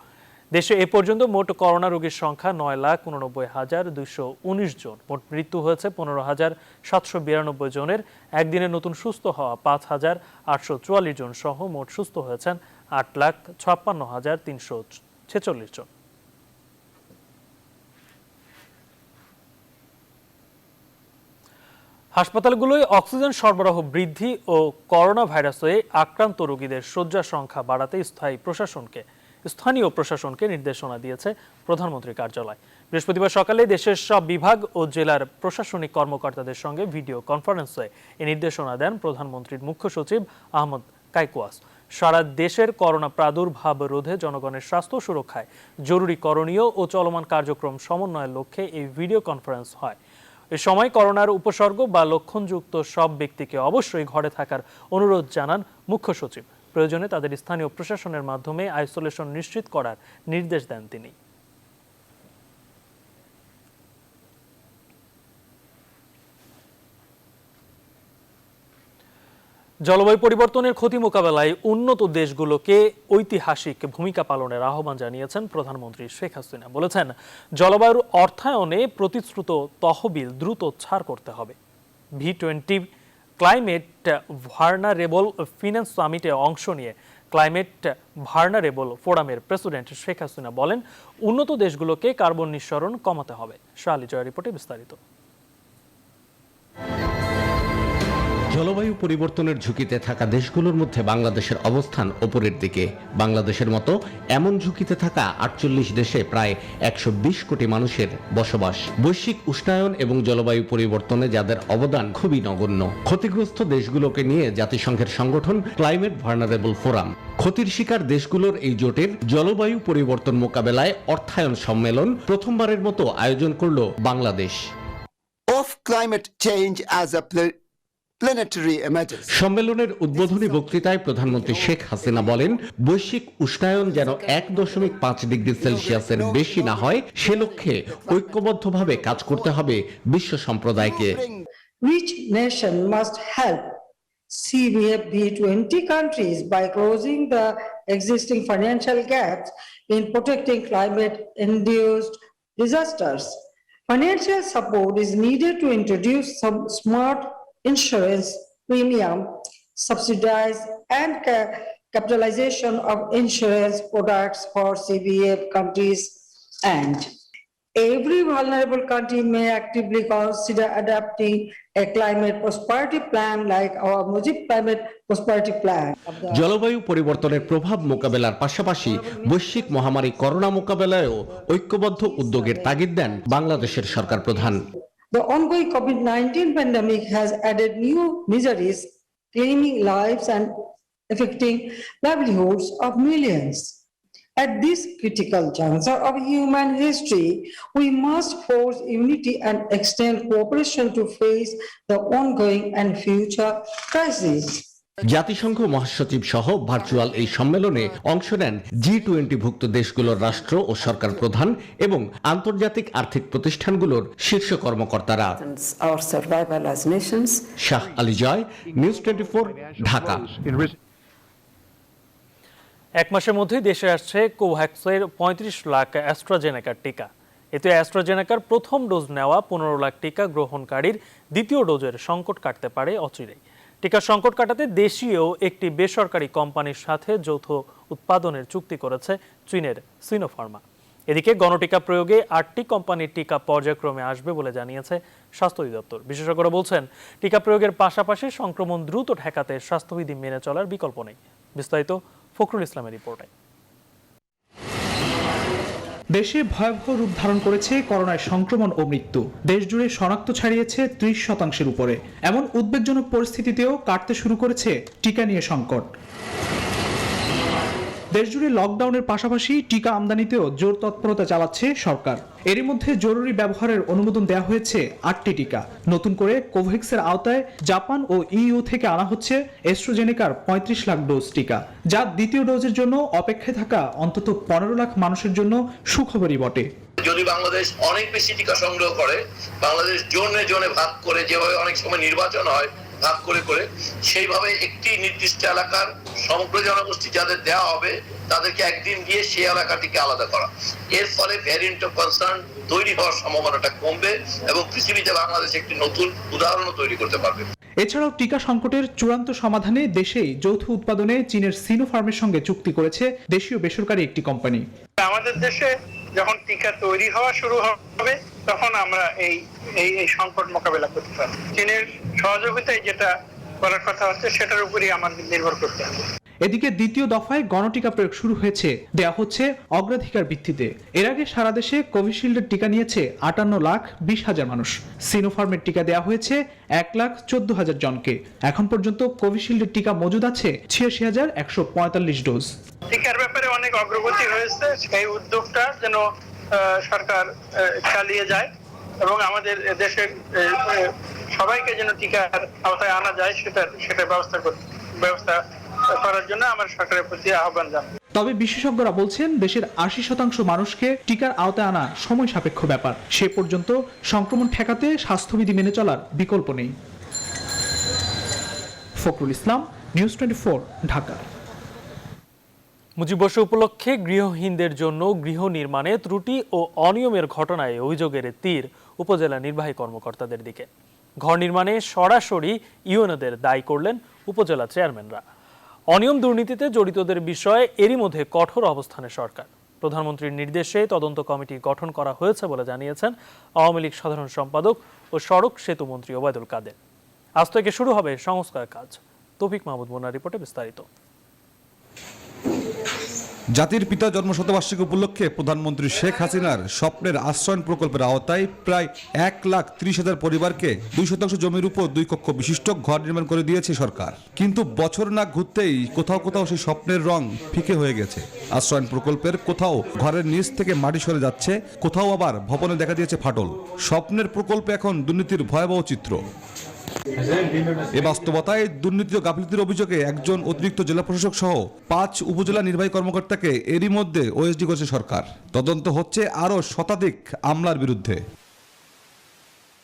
Speaker 1: দেশে এ পর্যন্ত মোট করোনা রোগীর সংখ্যা 9,89,219 জন। মোট মৃত্যু হয়েছে 15,792 জনের। একদিনে নতুন সুস্থ হওয়া 5,844 জন সহ মোট সুস্থ হয়েছেন 8,56,346 জন। হাসপাতালগুলোয় অক্সিজেন সরবরাহ বৃদ্ধি ও করোনা ভাইরাসে আক্রান্ত রোগীদের শয্যা সংখ্যা বাড়াতে স্থানীয় প্রশাসনকে নির্দেশনা দিয়েছে প্রধানমন্ত্রীর কার্যালয়। বৃহস্পতিবার সকালে দেশের সব বিভাগ ও জেলার প্রশাসনিক কর্মকর্তাদের সঙ্গে ভিডিও কনফারেন্সে এই নির্দেশনা দেন প্রধানমন্ত্রীর মুখ্য সচিব আহমদ কায়কোয়াস। সারা দেশের করোনা প্রাদুর্ভাব রোধে জনগণের স্বাস্থ্য সুরক্ষায় জরুরি করণীয় ও চলমান কার্যক্রম সমন্বয়ের লক্ষ্যে এই ভিডিও কনফারেন্স হয়। এ সময় করোনার উপসর্গ বা লক্ষণযুক্ত সব ব্যক্তিকে অবশ্যই ঘরে থাকার অনুরোধ জানান মুখ্য সচিব। প্রয়োজনে তাদের স্থানীয় প্রশাসনের মাধ্যমে আইসোলেশন নিশ্চিত করার নির্দেশ দেন তিনি। জলবায়ু পরিবর্তনের ক্ষতি মোকাবেলায় উন্নত দেশগুলোকে ঐতিহাসিক ভূমিকা পালনের আহ্বান জানিয়েছেন প্রধানমন্ত্রী শেখ হাসিনা। বলেছেন, জলবায়ুর অর্থায়নে প্রতিশ্রুত তহবিল দ্রুত ছাড় করতে হবে। V20 ক্লাইমেট ভার্নারেবল ফিন্যান্স সামিটে অংশ নিয়ে ক্লাইমেট ভার্নারেবল ফোরামের প্রেসিডেন্ট শেখ হাসিনা বলেন, উন্নত দেশগুলোকে কার্বন নিঃসরণ কমাতে হবে। শালি জয় রিপোর্টে বিস্তারিত।
Speaker 9: জলবায়ু পরিবর্তনের ঝুঁকিতে থাকা দেশগুলোর মধ্যে বাংলাদেশের অবস্থান ওপরের দিকে। বাংলাদেশের মতো এমন ঝুঁকিতে থাকা 48 দেশে প্রায় 120 কোটি মানুষের বসবাস। বৈশ্বিক উষ্ণায়ন এবং জলবায়ু পরিবর্তনে যাদের অবদান খুবই নগণ্য। ক্ষতিগ্রস্ত দেশগুলোকে নিয়ে জাতিসংঘের সংগঠন ক্লাইমেট ভার্নারেবল ফোরাম ক্ষতির শিকার দেশগুলোর এই জোটের জলবায়ু পরিবর্তন মোকাবেলায় অর্থায়ন সম্মেলন প্রথমবারের মতো আয়োজন করল Bangladesh.
Speaker 10: Of climate change as a planetary emergency.
Speaker 9: সম্মেলনের উদ্বোধনী বক্তৃতায় প্রধানমন্ত্রী শেখ হাসিনা বলেন, বৈশ্বিক উষ্ণায়ন যেন 1.5 ডিগ্রি সেলসিয়াসের বেশি না হয় সে লক্ষ্যে ঐক্যবদ্ধভাবে কাজ করতে হবে বিশ্ব সম্প্রদায়কে।
Speaker 11: Each nation must help CBFB20 countries by closing the existing financial gaps in protecting climate-induced disasters. Financial support is needed to introduce some smart insurance premium, subsidize and capitalization of insurance products for CBF countries, and every vulnerable country may actively consider adopting a climate prosperity plan like our Mujib climate prosperity plan.
Speaker 9: জলবায়ু পরিবর্তনের প্রভাব মোকাবেলার পাশাপাশি বৈশ্বিক মহামারী করোনা মোকাবেলায়ও ঐক্যবদ্ধ উদ্যোগের তাগিদ দেন বাংলাদেশের সরকার প্রধান।
Speaker 11: The ongoing COVID-19 pandemic has added new miseries, claiming lives and affecting livelihoods of millions. At this critical juncture of human history, we must force unity and extend cooperation to face the ongoing and future crises.
Speaker 9: জাতিসংঘ মহাসচিব সহ ভার্চুয়াল এই সম্মেলনে অংশ নেন G20 ভুক্ত দেশগুলোর রাষ্ট্র ও সরকার প্রধান এবং আন্তর্জাতিক আর্থিক প্রতিষ্ঠানগুলোর শীর্ষ কর্মকর্তারা। শাহ আলী জয়, নিউজ 24, ঢাকা।
Speaker 1: এক মাসের মধ্যেই দেশে আসছে কোভ্যাক্সের 35 লাখ অ্যাস্ট্রাজেনেকার টিকা। এতে অ্যাস্ট্রাজেনেকার প্রথম ডোজ নেওয়া 15 লাখ টিকা গ্রহণকারীর দ্বিতীয় ডোজের সংকট কাটতে পারে অচিরেই। টিকার সংকট কাটাতে দেশীয় একটি বেসরকারি কোম্পানির সাথে যৌথ উৎপাদনের চুক্তি করেছে চীনের সিনোফার্মা। এদিকে গণটিকা প্রয়োগে 8টি কোম্পানির টিকা পর্যায়ক্রমে আসবে বলে জানিয়েছে স্বাস্থ্য অধিদপ্তর। বিশেষজ্ঞরা বলছেন, টিকা প্রয়োগের পাশাপাশি সংক্রমণ দ্রুত ঠেকাতে স্বাস্থ্যবিধি মেনে চলার বিকল্প নেই। বিস্তারিত ফখরুল ইসলামের রিপোর্টে।
Speaker 12: দেশে ভয়াবহ রূপ ধারণ করেছে করোনার সংক্রমণ ও মৃত্যু। দেশজুড়ে শনাক্ত ছাড়িয়েছে 30% উপরে। এমন উদ্বেগজনক পরিস্থিতিতেও কাটতে শুরু করেছে টিকা নিয়ে সংকট। দেশজুড়ে লকডাউনের পাশাপাশি টিকা আমদানিতেও জোর তৎপরতা চালাচ্ছে সরকার। এরই মধ্যে জরুরি ব্যবহারের অনুমোদন দেওয়া হয়েছে 8টি টিকা। নতুন করে কোভ্যাক্সের আওতায় জাপান ও ইইউ থেকে আনা হচ্ছে অ্যাস্ট্রাজেনেকার 35 লাখ ডোজ টিকা, যা দ্বিতীয় ডোজের জন্য অপেক্ষায় থাকা অন্তত 15 লাখ মানুষের জন্য সুখবরই বটে।
Speaker 13: যদি বাংলাদেশ অনেক বেশি টিকা সংগ্রহ করে, বাংলাদেশ জোনে জোনে ভাগ করে, যেভাবে অনেক সময় নির্বাচন হয় ভাগ করে করে, সেইভাবে একটি নির্দিষ্ট এলাকার সমগ্র জনগোষ্ঠী যাদের দেওয়া হবে তাদেরকে একদিন গিয়ে সেই এলাকাটিকে আলাদা করা, এর ফলে ভ্যারিয়েন্ট অফ কনসার্ন তৈরি হওয়ার সম্ভাবনাটা কমবে এবং পৃথিবীতে বাংলাদেশ একটি নতুন উদাহরণও তৈরি করতে পারবে।
Speaker 12: এছাড়াও টিকা সংকটের চূড়ান্ত সমাধানে দেশেই যৌথ উৎপাদনে চীনের সিনোফার্মের সঙ্গে চুক্তি করেছে দেশীয় বেসরকারি একটি কোম্পানি।
Speaker 14: আমাদের দেশে যখন টিকা তৈরি হওয়া শুরু হবে তখন আমরা এই সংকট মোকাবেলা করতে পারব। চীনের সহযোগিতায় যেটা করার কথা হচ্ছে সেটার উপরই আমাদের নির্ভর করতে হবে।
Speaker 12: এদিকে দ্বিতীয় দফায় গণটিকা প্রয়োগ শুরু হয়েছে, দেয়া হচ্ছে অগ্রাধিকার ভিত্তিতে। এর আগে সারা দেশে কোভিশিল্ডের টিকা নিয়েছে 58,20,000 মানুষ। সিনোফার্মের টিকা দেয়া হয়েছে 1,14,000 জনকে। এখন পর্যন্ত কোভিশিল্ডের টিকা মজুদ আছে 86,145 ডোজ।
Speaker 14: টিকার ব্যাপারে অনেক অগ্রগতি হয়েছে, এই উদ্যোগটা যেন সরকার চালিয়ে যায় এবং আমাদের দেশের সবাইকে যেন টিকার আওতায় আনা যায় সেটা ব্যবস্থা করার জন্য আমার সরকারের প্রতি আহ্বান জানাই।
Speaker 12: তবে বিশেষজ্ঞরা বলছেন, দেশের 80% মানুষকে টিকার আওতায় আনা সময় সাপেক্ষ ব্যাপার। সে পর্যন্ত সংক্রমণ ঠেকাতে স্বাস্থ্যবিধি মেনে চলার বিকল্প নেই। ফখরুল ইসলাম, নিউজ 24, ঢাকা।
Speaker 1: মুজিববর্ষ উপলক্ষে গৃহহীনদের জন্য গৃহ নির্মাণে ত্রুটি ও অনিয়মের ঘটনায় অভিযোগের তীর উপজেলা নির্বাহী কর্মকর্তাদের দিকে। ঘর নির্মাণে সরাসরি ইউএনওদের দায়ী করলেন উপজেলা চেয়ারম্যানরা। অনিয়ম দুর্নীতিতে জড়িতদের বিষয়ে এরই মধ্যে কঠোর অবস্থানে সরকার। প্রধানমন্ত্রীর নির্দেশে তদন্ত কমিটি গঠন করা হয়েছে বলে জানিয়েছেন আওয়ামী লীগ সাধারণ সম্পাদক ও সড়ক সেতু মন্ত্রী ওবায়দুল কাদের। আজ থেকে শুরু হবে সংস্কার কাজ। তৌফিক মাহমুদ মোনার রিপোর্টে বিস্তারিত।
Speaker 15: জাতির পিতা জন্মশতবার্ষিকী উপলক্ষে প্রধানমন্ত্রী শেখ হাসিনার স্বপ্নের আশ্রয়ণ প্রকল্পের আওতায় প্রায় 1,30,000 পরিবারকে 2% জমির উপর 2 কক্ষ বিশিষ্ট ঘর নির্মাণ করে দিয়েছে সরকার। কিন্তু বছর না ঘুরতেই কোথাও কোথাও সেই স্বপ্নের রং ফিকে হয়ে গেছে। আশ্রয়ণ প্রকল্পের কোথাও ঘরের নিচ থেকে মাটি সরে যাচ্ছে, কোথাও আবার ভবনে দেখা দিয়েছে ফাটল। স্বপ্নের প্রকল্পে এখন দুর্নীতির ভয়াবহ চিত্র। এ বাস্তবতায় দুর্নীতি ও গাফিলতির অভিযোগে একজন অতিরিক্ত জেলা প্রশাসক সহ 5 উপজেলা নির্বাহী কর্মকর্তাকে এরই মধ্যে ওএসডি করেছে সরকার। তদন্ত হচ্ছে আরও শতাধিক আমলার বিরুদ্ধে।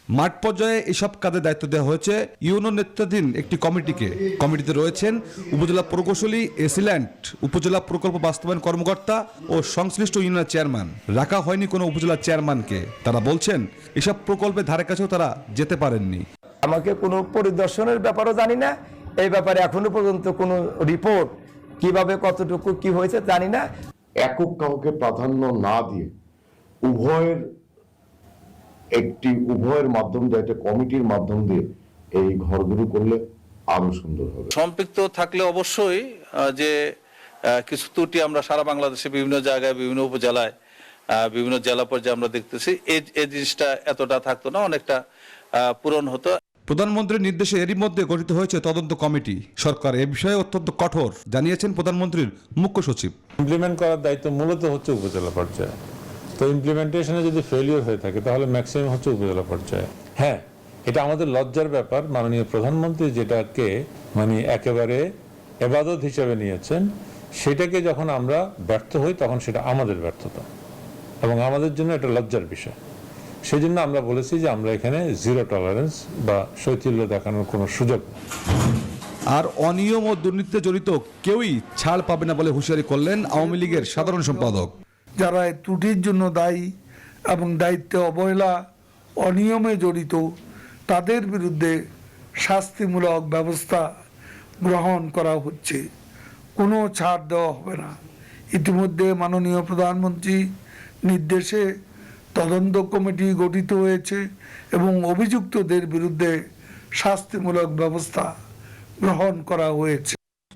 Speaker 15: মাঠ পর্যায়ে এসব কাজে দায়িত্ব দেওয়া হয়েছে ইউনো নেতৃত্বাধীন একটি কমিটিকে। কমিটিতে রয়েছেন উপজেলা প্রকৌশলী, এসিল্যান্ড, উপজেলা প্রকল্প বাস্তবায়ন কর্মকর্তা ও সংশ্লিষ্ট ইউনিয়নের চেয়ারম্যান। রাখা হয়নি কোনো উপজেলা চেয়ারম্যানকে। তারা বলছেন এসব প্রকল্পের ধারে কাছেও তারা যেতে পারেননি।
Speaker 16: আমাকে কোনো পরিদর্শনের ব্যাপারও জানি না, এই ব্যাপারে এখনো পর্যন্ত কোনো রিপোর্ট কিভাবে কতটুকু কি হয়েছে জানি না।
Speaker 17: একক কাউকে প্রাধান্য না দিয়ে উভয়ের মাধ্যম দিয়ে একটা কমিটির মাধ্যম দিয়ে এই ঘরগুলো করলে আরো সুন্দর হবে।
Speaker 18: সম্পৃক্ত থাকলে অবশ্যই যে কিছু ত্রুটি আমরা সারা বাংলাদেশে বিভিন্ন জায়গায়, বিভিন্ন উপজেলায়, বিভিন্ন জেলা পর্যায়ে আমরা দেখতেছি, এই জিনিসটা এতটা থাকতো না, অনেকটা পূরণ হতো।
Speaker 15: প্রধানমন্ত্রীর নির্দেশে এরই মধ্যে গঠিত হয়েছে তদন্ত কমিটি। সরকার এ বিষয়ে অত্যন্ত কঠোর, জানিয়েছেন প্রধানমন্ত্রীর মুখ্য সচিব।
Speaker 19: ইমপ্লিমেন্ট করার দায়িত্ব মূলত হচ্ছে উপজেলা পর্যায়ে। তো ইমপ্লিমেন্টেশনে যদি ফেলিওর হয়ে থাকে তাহলে ম্যাক্সিমাম হচ্ছে উপজেলা পর্যায়ে। হ্যাঁ, এটা আমাদের লজ্জার ব্যাপার। মাননীয় প্রধানমন্ত্রী যেটাকে একেবারে এবাদত হিসেবে নিয়েছেন, সেটাকে যখন আমরা ব্যর্থ হই তখন সেটা আমাদের ব্যর্থতা এবং আমাদের জন্য এটা লজ্জার বিষয়। সেই জন্য আমরা বলেছি যে আমরা এখানে জিরো টলারেন্স বা শৈথিল্য দেখানোর কোনো সুযোগ নেই।
Speaker 15: আর অনিয়ম ও দুর্নীতিতে জড়িত কেউই ছাড় পাবে না বলে হুঁশিয়ারি করলেন আওয়ামী লীগের সাধারণ সম্পাদক।
Speaker 20: যারা এই ত্রুটির জন্য দায়ী এবং দায়িত্বে অবহেলা, অনিয়মে জড়িত, তাদের বিরুদ্ধে শাস্তিমূলক ব্যবস্থা গ্রহণ করা হচ্ছে। কোনো ছাড় দেওয়া হবে না। ইতিমধ্যে মাননীয় প্রধানমন্ত্রী নির্দেশে তদন্ত কমিটি গঠিত হয়েছে এবং অভিযুক্তদের বিরুদ্ধে শাস্তিমূলক ব্যবস্থা গ্রহণ করা হয়েছে।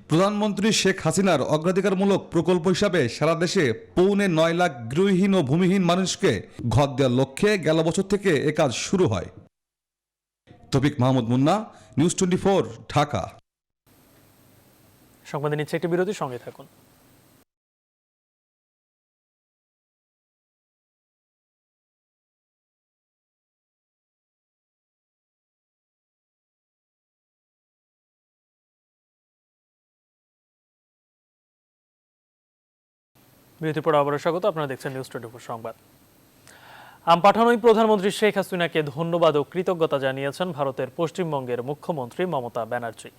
Speaker 15: প্রধানমন্ত্রী শেখ হাসিনার অগ্রাধিকারমূলক প্রকল্প হিসাবে সারা দেশে 9.25 লাখ গৃহহীন ও ভূমিহীন মানুষকে ঘর দেওয়ার লক্ষ্যে গেল বছর থেকে এ কাজ শুরু হয়। তৌফিক মাহমুদ মুন্না, নিউজ 24, ঢাকা।
Speaker 1: সংবাদে নিচ্ছে একটি বিরতি, সঙ্গে থাকুন। বিরতির পর আবারও স্বাগত। আপনারা দেখছেন নিউজ 24 সংবাদ। আম পাঠানোই প্রধানমন্ত্রী শেখ হাসিনাকে ধন্যবাদ ও কৃতজ্ঞতা জানিয়েছেন ভারতের পশ্চিমবঙ্গের মুখ্যমন্ত্রী মমতা ব্যানার্জি।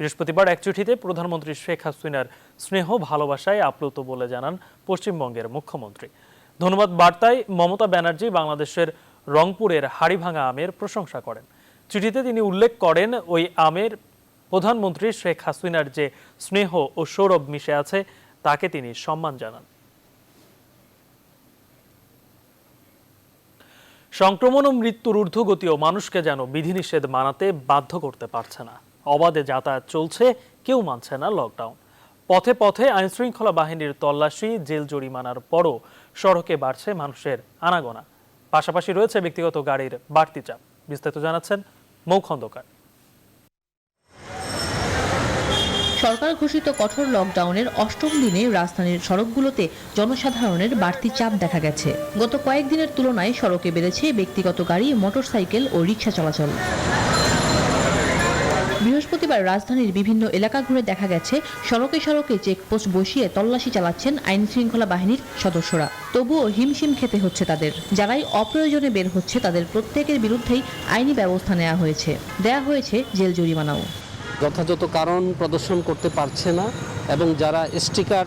Speaker 1: বৃহস্পতিবার এক চিঠিতে প্রধানমন্ত্রী শেখ হাসিনার স্নেহ ভালোবাসায় আপ্লুত বলে জানান পশ্চিমবঙ্গের মুখ্যমন্ত্রী। ধন্যবাদ বার্তায় মমতা ব্যানার্জি বাংলাদেশের রংপুরের হাড়িভাঙা আমের প্রশংসা করেন। চিঠিতে তিনি উল্লেখ করেন, ওই আমের প্রধানমন্ত্রী শেখ হাসিনার যে স্নেহ ও সৌরভ মিশে আছে তাকে তিনি সম্মান জানান। সংক্রমণ ও মৃত্যুর ঊর্ধ্বগতিও মানুষকে যেন বিধিনিষেধ মানাতে বাধ্য করতে পারছে না। অবাধে যাতায়াত চলছে, কেউ মানছে না লকডাউন। পথে পথে আইনশৃঙ্খলা বাহিনীর তল্লাশি, জেল জরিমানার পরও সড়কে বাড়ছে মানুষের আনাগোনা। পাশাপাশি রয়েছে ব্যক্তিগত গাড়ির বাড়তি চাপ। বিস্তারিত জানাচ্ছেন মৌ খন্দকার।
Speaker 21: সরকার ঘোষিত কঠোর লকডাউনের 8ম দিনে রাজধানীর সড়কগুলোতে জনসাধারণের বাড়তি চাপ দেখা গেছে। গত কয়েকদিনের তুলনায় সড়কে বেড়েছে ব্যক্তিগত গাড়ি, মোটরসাইকেল ও রিকশা চলাচল। বৃহস্পতিবার রাজধানীর বিভিন্ন এলাকা ঘুরে দেখা গেছে সড়কে সড়কে চেকপোস্ট বসিয়ে তল্লাশি চালাচ্ছেন আইন শৃঙ্খলা বাহিনীর সদস্যরা। তবুও হিমশিম খেতে হচ্ছে তাদের। যারাই অপ্রয়োজনে বের হচ্ছে তাদের প্রত্যেকের বিরুদ্ধেই আইনি ব্যবস্থা নেওয়া হয়েছে, দেয়া হয়েছে জেল জরিমানাও।
Speaker 22: যথাযথ কারণ প্রদর্শন করতে পারছে না এবং যারা স্টিকার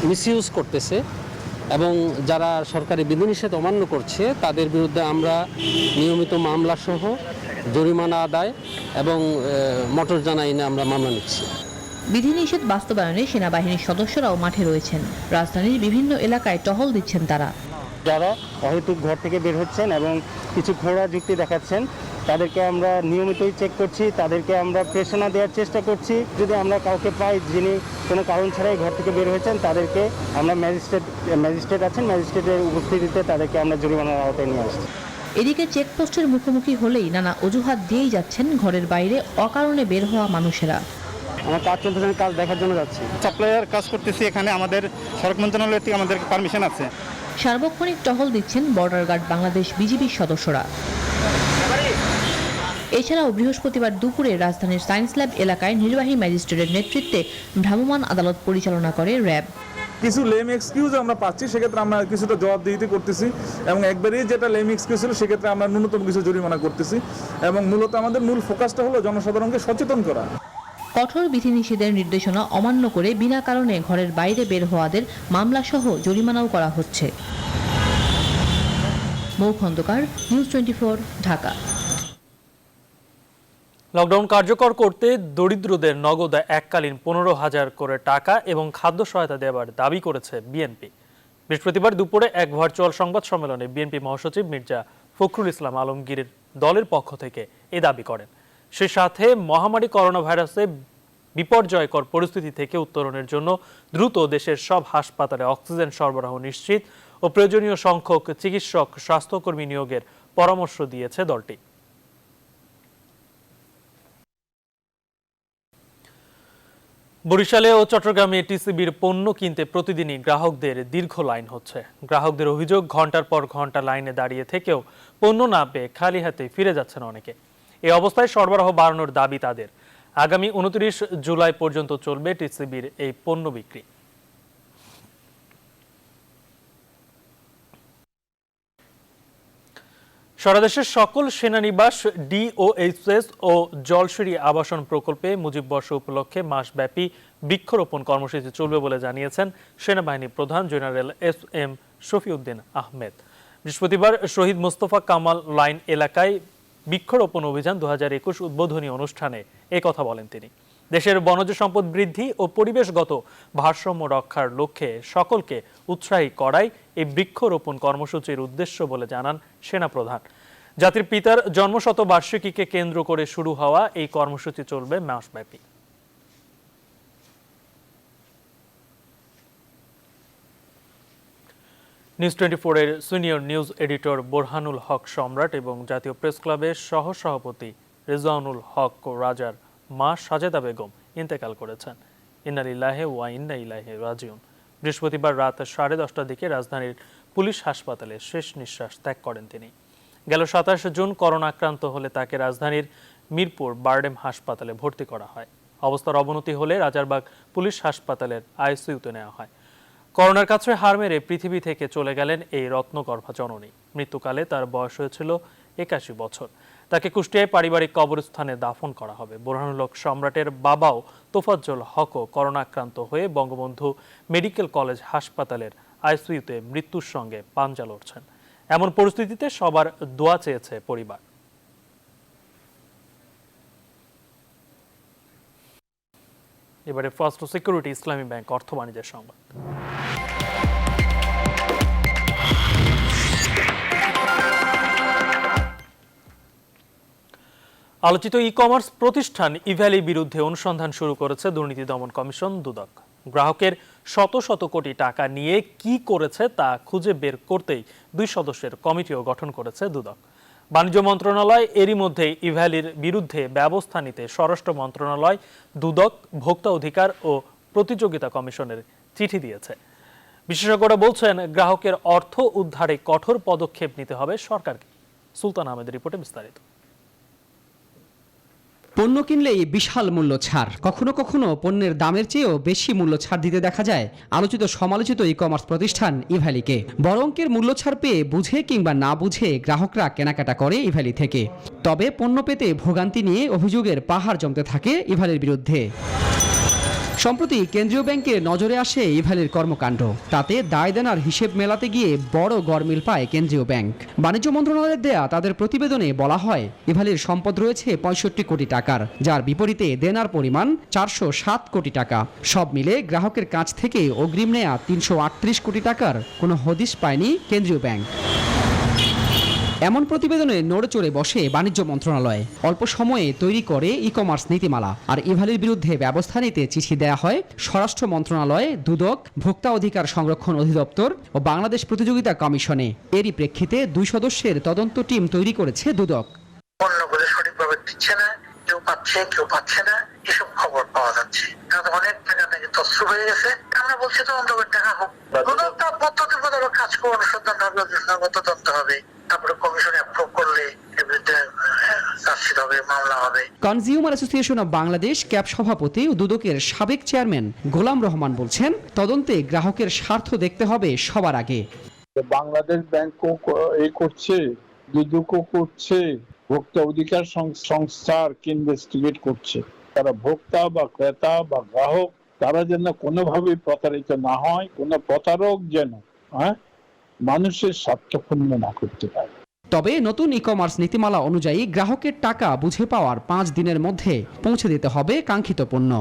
Speaker 22: মিসইউজ করতেছে এবং যারা সরকারি বিধিনিষেধ অমান্য করছে তাদের বিরুদ্ধে আমরা নিয়মিত মামলা সহ জরিমানা আদায় এবং মোটরযান আইনে আমরা মামলা নিচ্ছি।
Speaker 21: বিধিনিষেধ বাস্তবায়নে সেনাবাহিনীর সদস্যরাও মাঠে রয়েছেন। রাজধানীর বিভিন্ন এলাকায় টহল দিচ্ছেন তারা।
Speaker 23: যারা অহেতুক ঘর থেকে বের হচ্ছেন এবং কিছু ঘোড়া যুক্তি দেখাচ্ছেন
Speaker 2: তাদেরকে আমরা নিয়মিতই চেক করছি, তাদেরকে আমরা প্রেরণা দেওয়ার চেষ্টা করছি। যদি আমরা কাউকে পাই যিনি কোনো কারণ ছাড়াই ঘর থেকে বের হয়েছেন, তাদেরকে আমরা ম্যাজিস্ট্রেট আছেন, ম্যাজিস্ট্রেটের উপস্থিতিতে তাদেরকে আমরা জরিমানার আওতায় নিয়ে আসছি।
Speaker 21: এদিকে চেকপোস্টের মুখোমুখি হলেই নানা অজুহাত দিয়েই যাচ্ছেন ঘরের বাইরে অকারণে বের হওয়া মানুষেরা।
Speaker 2: আমার কাজ চলতেছে, কাজ দেখার জন্য যাচ্ছি। সাপ্লাইয়ার কাজ করতেছি এখানে, আমাদের সড়ক মন্ত্রণালয় থেকে আমাদের পারমিশন আছে।
Speaker 21: সার্বক্ষণিক টহল দিচ্ছেন বর্ডার গার্ড বাংলাদেশ বিজিবির সদস্যরা। এছাড়াও বৃহস্পতিবার দুপুরে রাজধানীর সায়েন্স ল্যাব এলাকায় নির্বাহী ম্যাজিস্ট্রেটের নেতৃত্বে ভ্রাম্যমাণ আদালত পরিচালনা করে র্যাব।
Speaker 4: কিছু লেম এক্সকিউজ আমরা পাচ্ছি, সেক্ষেত্রে আমরা কিছুটা জবাবদিহিতে করতেছি এবং একবারেই যেটা লেম এক্সকিউজ ছিল সেক্ষেত্রে আমরা ন্যূনতম কিছু জরিমানা করতেছি এবং মূলত আমাদের মূল ফোকাসটা হলো জনসাধারণকে সচেতন করা।
Speaker 21: কঠোর বিধিনিষেধের নির্দেশনা অমান্য করে বিনা কারণে ঘরের বাইরে বের হওয়াদের মামলাসহ জরিমানাও করা হচ্ছে। মৌ খন্দকার, নিউজ 24, ঢাকা।
Speaker 1: লকডাউন কার্যকর করতে দরিদ্রদের নগদ এককালীন 15,000 করে টাকা এবং খাদ্য সহায়তা দেওয়ার দাবি করেছে বিএনপি। বৃহস্পতিবার দুপুরে এক ভার্চুয়াল সংবাদ সম্মেলনে বিএনপি মহাসচিব মির্জা ফখরুল ইসলাম আলমগীরের দলের পক্ষ থেকে এ দাবি করেন। সে সাথে মহামারী করোনা ভাইরাসে বিপর্যয়কর পরিস্থিতি থেকে উত্তরণের জন্য দ্রুত দেশের সব হাসপাতালে অক্সিজেন সরবরাহ নিশ্চিত ও প্রয়োজনীয় সংখ্যক চিকিৎসক স্বাস্থ্যকর্মী নিয়োগের পরামর্শ দিয়েছে দলটি। বরিশালে ও চট্টগ্রামে টিসিবির পণ্য কিনতে প্রতিদিনই গ্রাহকদের দীর্ঘ লাইন হচ্ছে। গ্রাহকদের অভিযোগ, ঘন্টার পর ঘন্টা লাইনে দাঁড়িয়ে থেকেও পণ্য না পেয়ে খালি হাতে ফিরে যাচ্ছেন অনেকে। এই অবস্থায় সরবরাহ বাড়ানোর দাবি তাদের। আগামী 29 জুলাই পর্যন্ত চলবে টিসিবির এই পণ্য বিক্রি। সারা দেশের সকল সেনানিবাস, ডিওএইচএস ও জলসিঁড়ি আবাসন প্রকল্পে মুজিব বর্ষ উপলক্ষে মাসব্যাপী বৃক্ষরোপণ কর্মসূচি চলবে বলে জানিয়েছেন সেনাবাহিনী প্রধান জেনারেল এস.এম. শফিউদ্দিন আহমেদ। বৃহস্পতিবার শহীদ মোস্তফা কামাল লাইন এলাকায় বৃক্ষরোপণ অভিযান 2021 উদ্বোধনী অনুষ্ঠানে একথা বলেন তিনি। দেশের বনজ সম্পদ বৃদ্ধি ও পরিবেশগত ভারসাম্য রক্ষার লক্ষ্যে সকলকে উৎসাহী করাই এই বৃক্ষরোপণ কর্মসূচির উদ্দেশ্য বলে জানান সেনাপ্রধান। জাতির পিতার জন্মশতবার্ষিকীকে কেন্দ্র করে শুরু হওয়া এই কর্মসূচি চলবে মাসব্যাপী। নিউজ 24 এর সিনিয়র নিউজ এডিটর বোরহানুল হক সম্রাট এবং জাতীয় প্রেস ক্লাবের সহ সভাপতি রেজাউনুল হক রাজার মা সাজেদা বেগম ইন্তেকাল করেছেন। ইন্না লিল্লাহি ওয়া ইন্না ইলাইহি রাজিউন। বৃহস্পতিবার রাত 10:30টার দিকে রাজধানীর পুলিশ হাসপাতালে শেষ নিঃশ্বাস ত্যাগ করেন তিনি। গেল 27 জুন করোনা আক্রান্ত হলে তাকে রাজধানীর মিরপুর বারডেম হাসপাতালে ভর্তি করা হয়। অবস্থার অবনতি হলে রাজারবাগ পুলিশ হাসপাতালের আইসিইউতে নেওয়া হয়। করোনার কাছে হার মেরে পৃথিবী থেকে চলে গেলেন এই রত্নগর্ভা জননী। মৃত্যুকালে তার বয়স হয়েছিল 81 বছর। তাকে কুষ্টিয়ায় পারিবারিক কবরস্থানে দাফন করা হবে। বোরহানুল হক সম্রাটের বাবাও তোফাজ্জল হকও করোনা আক্রান্ত হয়ে বঙ্গবন্ধু মেডিকেল কলেজ হাসপাতালের আইসিইউতে মৃত্যুর সঙ্গে পাঞ্জা লড়ছেন। এমন পরিস্থিতিতে সবার দোয়া চেয়েছে পরিবার। এবারে ফার্স্ট সিকিউরিটি ইসলামী ব্যাংক অর্থ বাণিজ্যের সংবাদ। আলোচিত ই-কমার্স প্রতিষ্ঠান ইভ্যালির বিরুদ্ধে অনুসন্ধান শুরু করেছে দুর্নীতি দমন কমিশন দুদক। গ্রাহকের শত শত কোটি টাকা নিয়ে কি করেছে তা খুঁজে বের করতেই 2 সদস্যের কমিটিও গঠন করেছে দুদক। বাণিজ্য মন্ত্রণালয় এরই মধ্যে ইভ্যালির বিরুদ্ধে ব্যবস্থা নিতে স্বরাষ্ট্র মন্ত্রণালয়, দুদক, ভোক্তা অধিকার ও প্রতিযোগিতা কমিশনের চিঠি দিয়েছে। বিশেষজ্ঞরা বলছেন, গ্রাহকের অর্থ উদ্ধারে কঠোর পদক্ষেপ নিতে হবে সরকারকে। সুলতান আহমেদের রিপোর্টে বিস্তারিত।
Speaker 23: পণ্য কিনলেই বিশাল মূল্য ছাড়, কখনো কখনো পণ্যের দামের চেয়েও বেশি মূল্য ছাড় দিতে দেখা যায় আলোচিত সমালোচিত ই-কমার্স প্রতিষ্ঠান ইভ্যালিকে। বড় অঙ্কের মূল্য ছাড় পেয়ে বুঝে কিংবা না বুঝে গ্রাহকরা কেনাকাটা করে ইভ্যালি থেকে। তবে পণ্য পেতে ভোগান্তি নিয়ে অভিযোগের পাহাড় জমতে থাকে ইভ্যালির বিরুদ্ধে। সম্প্রতি কেন্দ্রীয় ব্যাংকের নজরে আসে ইভ্যালির কর্মকাণ্ড। তাতে দায় দেনার হিসেব মেলাতে গিয়ে বড় গরমিল পায় কেন্দ্রীয় ব্যাংক। বাণিজ্য মন্ত্রণালয়ের দেয়া তাদের প্রতিবেদনে বলা হয়, ইভ্যালির সম্পদ রয়েছে 65 কোটি টাকার, যার বিপরীতে দেনার পরিমাণ 407 কোটি টাকা। সব মিলে গ্রাহকের কাছ থেকে অগ্রিম নেয়া 338 কোটি টাকার কোনো হদিশ পায়নি কেন্দ্রীয় ব্যাংক। এমন প্রতিবেদনে নড়ে চড়ে বসে বাণিজ্য মন্ত্রণালয়। অল্প সময়ে তৈরি করে ই কমার্স নীতিমালা। আর ইভালির বিরুদ্ধে ব্যবস্থা নিতে চিঠি দেয়া হয় স্বরাষ্ট্র মন্ত্রণালয়, দুদক, ভোক্তা অধিকার সংরক্ষণ অধিদপ্তর ও বাংলাদেশ প্রতিযোগিতা কমিশনে। এরই প্রেক্ষিতে 2 সদস্যের তদন্ত টিম তৈরি করেছে দুদক।
Speaker 14: পণ্যগুলো সঠিকভাবে দিচ্ছে না, কেউ পাচ্ছে কেউ পাচ্ছে না, এসব খবর পাওয়া যাচ্ছে। অনেক টাকা নাকি তছরূপ হয়ে গেছে। আমরা বলছি তদন্ত করে টাকা হোক, পদ্ধতি মোতাবেক কাজ করে অনুসন্ধান হবে, তদন্ত হবে, তারপরে কমিশনে অ্যাপ্রুভ করলে মামলা হবে।
Speaker 23: Consumer association of Bangladesh cab সভাপতি ও দুদকের সাবেক চেয়ারম্যান গোলাম রহমান বলছেন, তদন্তে গ্রাহকের স্বার্থ দেখতে হবে সবার আগে।
Speaker 5: বাংলাদেশ ব্যাংকও এই করছে, দুদকও করছে, ভোক্তা অধিকার সংস্থার ইনভেস্টিগেট করছে। তারা ভোক্তা বা ক্রেতা বা গ্রাহক তারা যেন কোনোভাবেই প্রতারিত না হয়, কোনো প্রতারক যেন মানুষের স্বার্থক্ষুণ্ণ না করতে পারে।
Speaker 23: তবে নতুন ই কমার্স নীতিমালা অনুযায়ী গ্রাহকের টাকা বুঝে পাওয়ার 5 দিনের মধ্যে পৌঁছে দিতে হবে কাঙ্ক্ষিত পণ্য।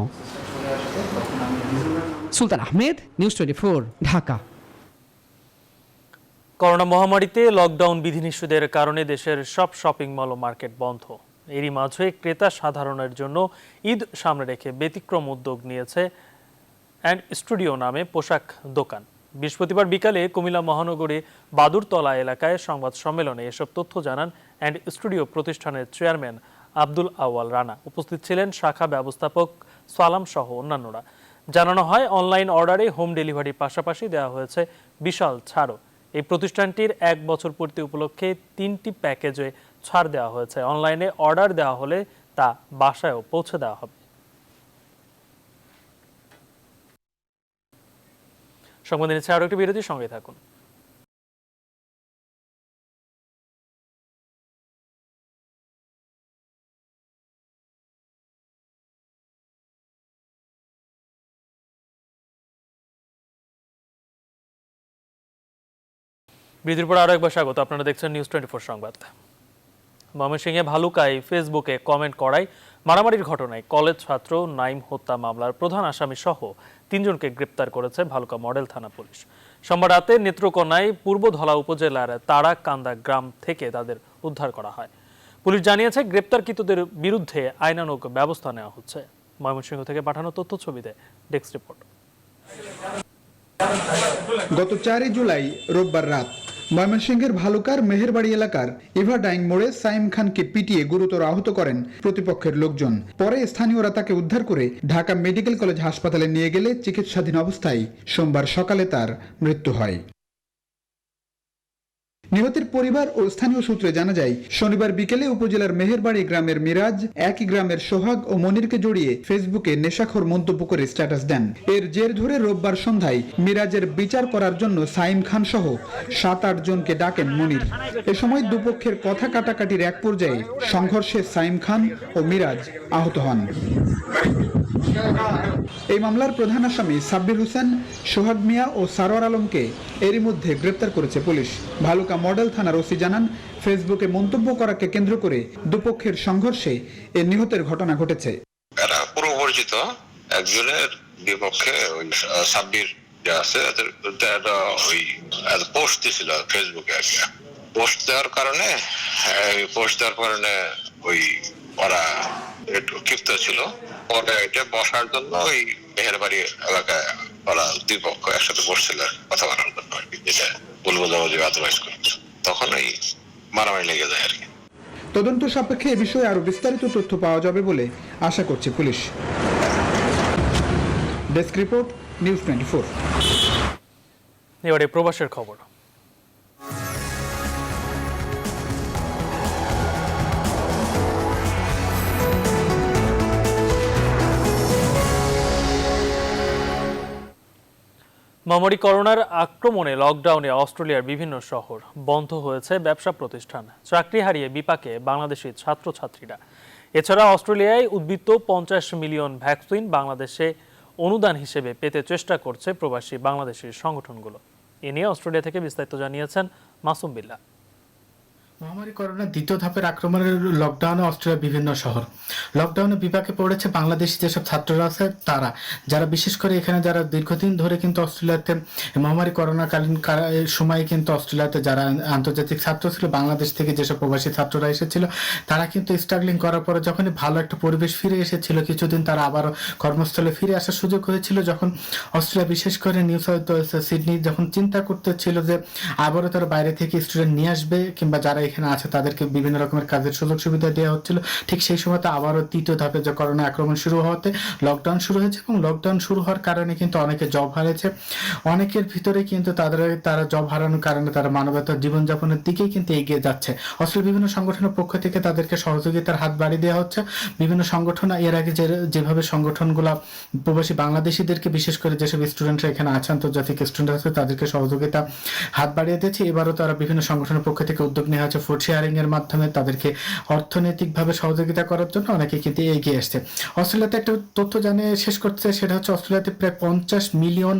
Speaker 23: সুলতান আহমেদ, নিউজ 24, ঢাকা।
Speaker 1: করোনা মহামারীতে লকডাউন বিধিনিষেধের কারণে দেশের সব শপিং মল ও মার্কেট বন্ধ। এরই মাঝে ক্রেতা সাধারণের জন্য ঈদ সামনে রেখে ব্যতিক্রম উদ্যোগ নিয়েছে অ্যান্ড স্টুডিও নামে পোশাক দোকান। বৃহস্পতিবার বিকালে কুমিল্লা মহানগরী বাদুরতলা এলাকায় সংবাদ সম্মেলনে এসব তথ্য জানান অ্যান্ড স্টুডিও প্রতিষ্ঠানের চেয়ারম্যান আব্দুল আওয়াল রানা। উপস্থিত ছিলেন শাখা ব্যবস্থাপক সালাম সহ অন্যান্যরা। জানানো হয়, অনলাইন অর্ডারে হোম ডেলিভারির পাশাপাশি দেওয়া হয়েছে বিশাল ছাড়ও। এই প্রতিষ্ঠানটির 1 বছর পূর্তি উপলক্ষে 3টি প্যাকেজে ছাড় দেওয়া হয়েছে। অনলাইনে অর্ডার দেওয়া হলে তা বাসায়ও পৌঁছে দেওয়া হবে। সংবাদ নিচ্ছে আরো একটি বিরতির সঙ্গে থাকুন। বিরতির পর আরো একবার স্বাগত। আপনারা দেখছেন নিউজ 24 সংবাদ। ময়মনসিংহে ভালুকায় ফেসবুকে কমেন্ট করায় মারামারির ঘটনায় কলেজ ছাত্র নাইম হত্যা মামলার প্রধান আসামি সহ 3 জনকে গ্রেপ্তার করেছে ভালুকা মডেল থানা পুলিশ। সোমবার রাতে নেত্রকোনায় পূর্বধলা উপজেলার তারাকান্দা গ্রাম থেকে তাদের উদ্ধার করা হয়। পুলিশ জানিয়েছে, গ্রেপ্তারকৃতদের বিরুদ্ধে আইনানুগ ব্যবস্থা নেওয়া হচ্ছে। ময়মনসিংহ থেকে পাঠানো তথ্য ছবিতে ডেস্ক রিপোর্ট।
Speaker 6: গত 4 জুলাই রোববার রাত ময়মনসিংহের ভালুকার মেহেরবাড়ি এলাকার ইভাডাইং মোড়ে সাইম খানকে পিটিয়ে গুরুতর আহত করেন প্রতিপক্ষের লোকজন। পরে স্থানীয়রা তাকে উদ্ধার করে ঢাকা মেডিকেল কলেজ হাসপাতালে নিয়ে গেলে চিকিৎসাধীন অবস্থায় সোমবার সকালে তার মৃত্যু হয়। নিহতের পরিবার ও স্থানীয় সূত্রে জানা যায়, শনিবার বিকেলে উপজেলার মেহেরবাড়ি গ্রামের মিরাজ একই গ্রামের সোহাগ ও মনিরকে জড়িয়ে ফেসবুকে নেশাখোর মন্তব্য করে স্ট্যাটাস দেন। এর জের ধরে রোববার সন্ধ্যায় মিরাজের বিচার করার জন্য সাইম খান সহ 7-8 জনকে ডাকেন মনির। এ সময় দুপক্ষের কথা কাটাকাটির এক পর্যায়ে সংঘর্ষে সাইম খান ও মিরাজ আহত হন। এই মামলার প্রধান আসামি সাব্বির হোসেন, সোহাগ মিয়া ও সারোয়ার আলমকে এরই মধ্যে গ্রেপ্তার করেছে পুলিশ। ভালুকা মডেল থানার ওসি জানান, ফেসবুকে মন্তব্য করাকে কেন্দ্র করে দুপক্ষের সংঘর্ষে এ নিহতের ঘটনা ঘটেছে।
Speaker 13: এরা পূর্বপরিচিত একজনের বিপক্ষে ওই সাব্বির যে আছে ওই পোস্ট দিছিল ফেসবুকে। পোস্ট দেওয়ার কারণে ওই ওরা একটু ক্ষিপ্ত ছিল। পরে এটা বসার জন্য ওই মেহেরবাড়ি এলাকায় ওরা দুই পক্ষ একসাথে বসছিল কথা বলার জন্য, যেটা ভুলবোঝাবুঝি আদারওয়াইজ করছে। তখন ওই মারামারি লেগে যায় আর কি।
Speaker 6: তদন্ত সাপেক্ষে এ বিষয়ে আরো বিস্তারিত তথ্য পাওয়া যাবে বলে আশা করছে পুলিশ। Desk report, news 24।
Speaker 1: এবারে প্রবাসের খবর। মহামারী করোনার আক্রমণে লকডাউনে অস্ট্রেলিয়ার বিভিন্ন শহর বন্ধ হয়েছে ব্যবসা প্রতিষ্ঠান। চাকরি হারিয়ে বিপাকে বাংলাদেশি ছাত্রছাত্রীরা। এছাড়া অস্ট্রেলিয়ায় উদ্বৃত্ত 50 মিলিয়ন ভ্যাকসিন বাংলাদেশে অনুদান হিসেবে পেতে চেষ্টা করছে প্রবাসী বাংলাদেশি সংগঠনগুলো। এ নিয়ে অস্ট্রেলিয়া থেকে বিস্তারিত জানিয়েছেন মাসুম বিল্লাহ।
Speaker 3: মহামারী করোনা দ্বিতীয় ধাপের আক্রমণের লকডাউনে অস্ট্রেলিয়ার বিভিন্ন শহর লকডাউনে বিপাকে পড়েছে বাংলাদেশি যেসব ছাত্ররা আছে তারা যারা বিশেষ করে এখানে যারা দীর্ঘদিন ধরে কিন্তু অস্ট্রেলিয়াতে মহামারী করোনাকালীন সময়ে কিন্তু অস্ট্রেলিয়াতে যারা আন্তর্জাতিক ছাত্র ছিল বাংলাদেশ থেকে যেসব প্রবাসী ছাত্ররা এসেছিল তারা কিন্তু স্ট্রাগলিং করার পরে যখনই ভালো একটা পরিবেশ ফিরে এসেছিল কিছুদিন তারা আবার কর্মস্থলে ফিরে আসার সুযোগ হয়েছিল যখন অস্ট্রেলিয়া বিশেষ করে নিউ সাউথ ওয়েলস সিডনি যখন চিন্তা করতেছিল যে আবারও তারা বাইরে থেকে স্টুডেন্ট নিয়ে আসবে কিংবা যারা এখানে আছে তাদেরকে বিভিন্ন রকমের কাজের সুযোগ সুবিধা দেওয়া হচ্ছিল ঠিক সেই সময় আবারও তৃতীয় ধাপে যে করোনা আক্রমণ শুরু হওয়াতে লকডাউন শুরু হয়েছে এবং লকডাউন শুরু হওয়ার কারণে কিন্তু অনেকে জব হারিয়েছে অনেকের ভিতরে কিন্তু তারা জব হারানোর কারণে তারা মানবতার জীবনযাপনের দিকেই কিন্তু এগিয়ে যাচ্ছে অস্ট্রেলিয়ার বিভিন্ন সংগঠনের পক্ষ থেকে তাদেরকে সহযোগিতার হাত বাড়িয়ে দেওয়া হচ্ছে বিভিন্ন সংগঠন এর আগে যেভাবে সংগঠনগুলো প্রবাসী বাংলাদেশিদেরকে বিশেষ করে যেসব স্টুডেন্টরা এখানে আছে আন্তর্জাতিক স্টুডেন্ট আছে তাদেরকে সহযোগিতা হাত বাড়িয়ে দিয়েছে এবারও তারা বিভিন্ন সংগঠনের পক্ষ থেকে উদ্যোগ নেওয়া হচ্ছে ফুড শেয়ারিং এর মাধ্যমে তাদেরকে অর্থনৈতিকভাবে সহযোগিতা করার জন্য অনেকে কিন্তু এগিয়ে আসছে অস্ট্রেলিয়াতে একটা তথ্য জানিয়ে শেষ করতে সেটা হচ্ছে অস্ট্রেলিয়াতে প্রায় 50 মিলিয়ন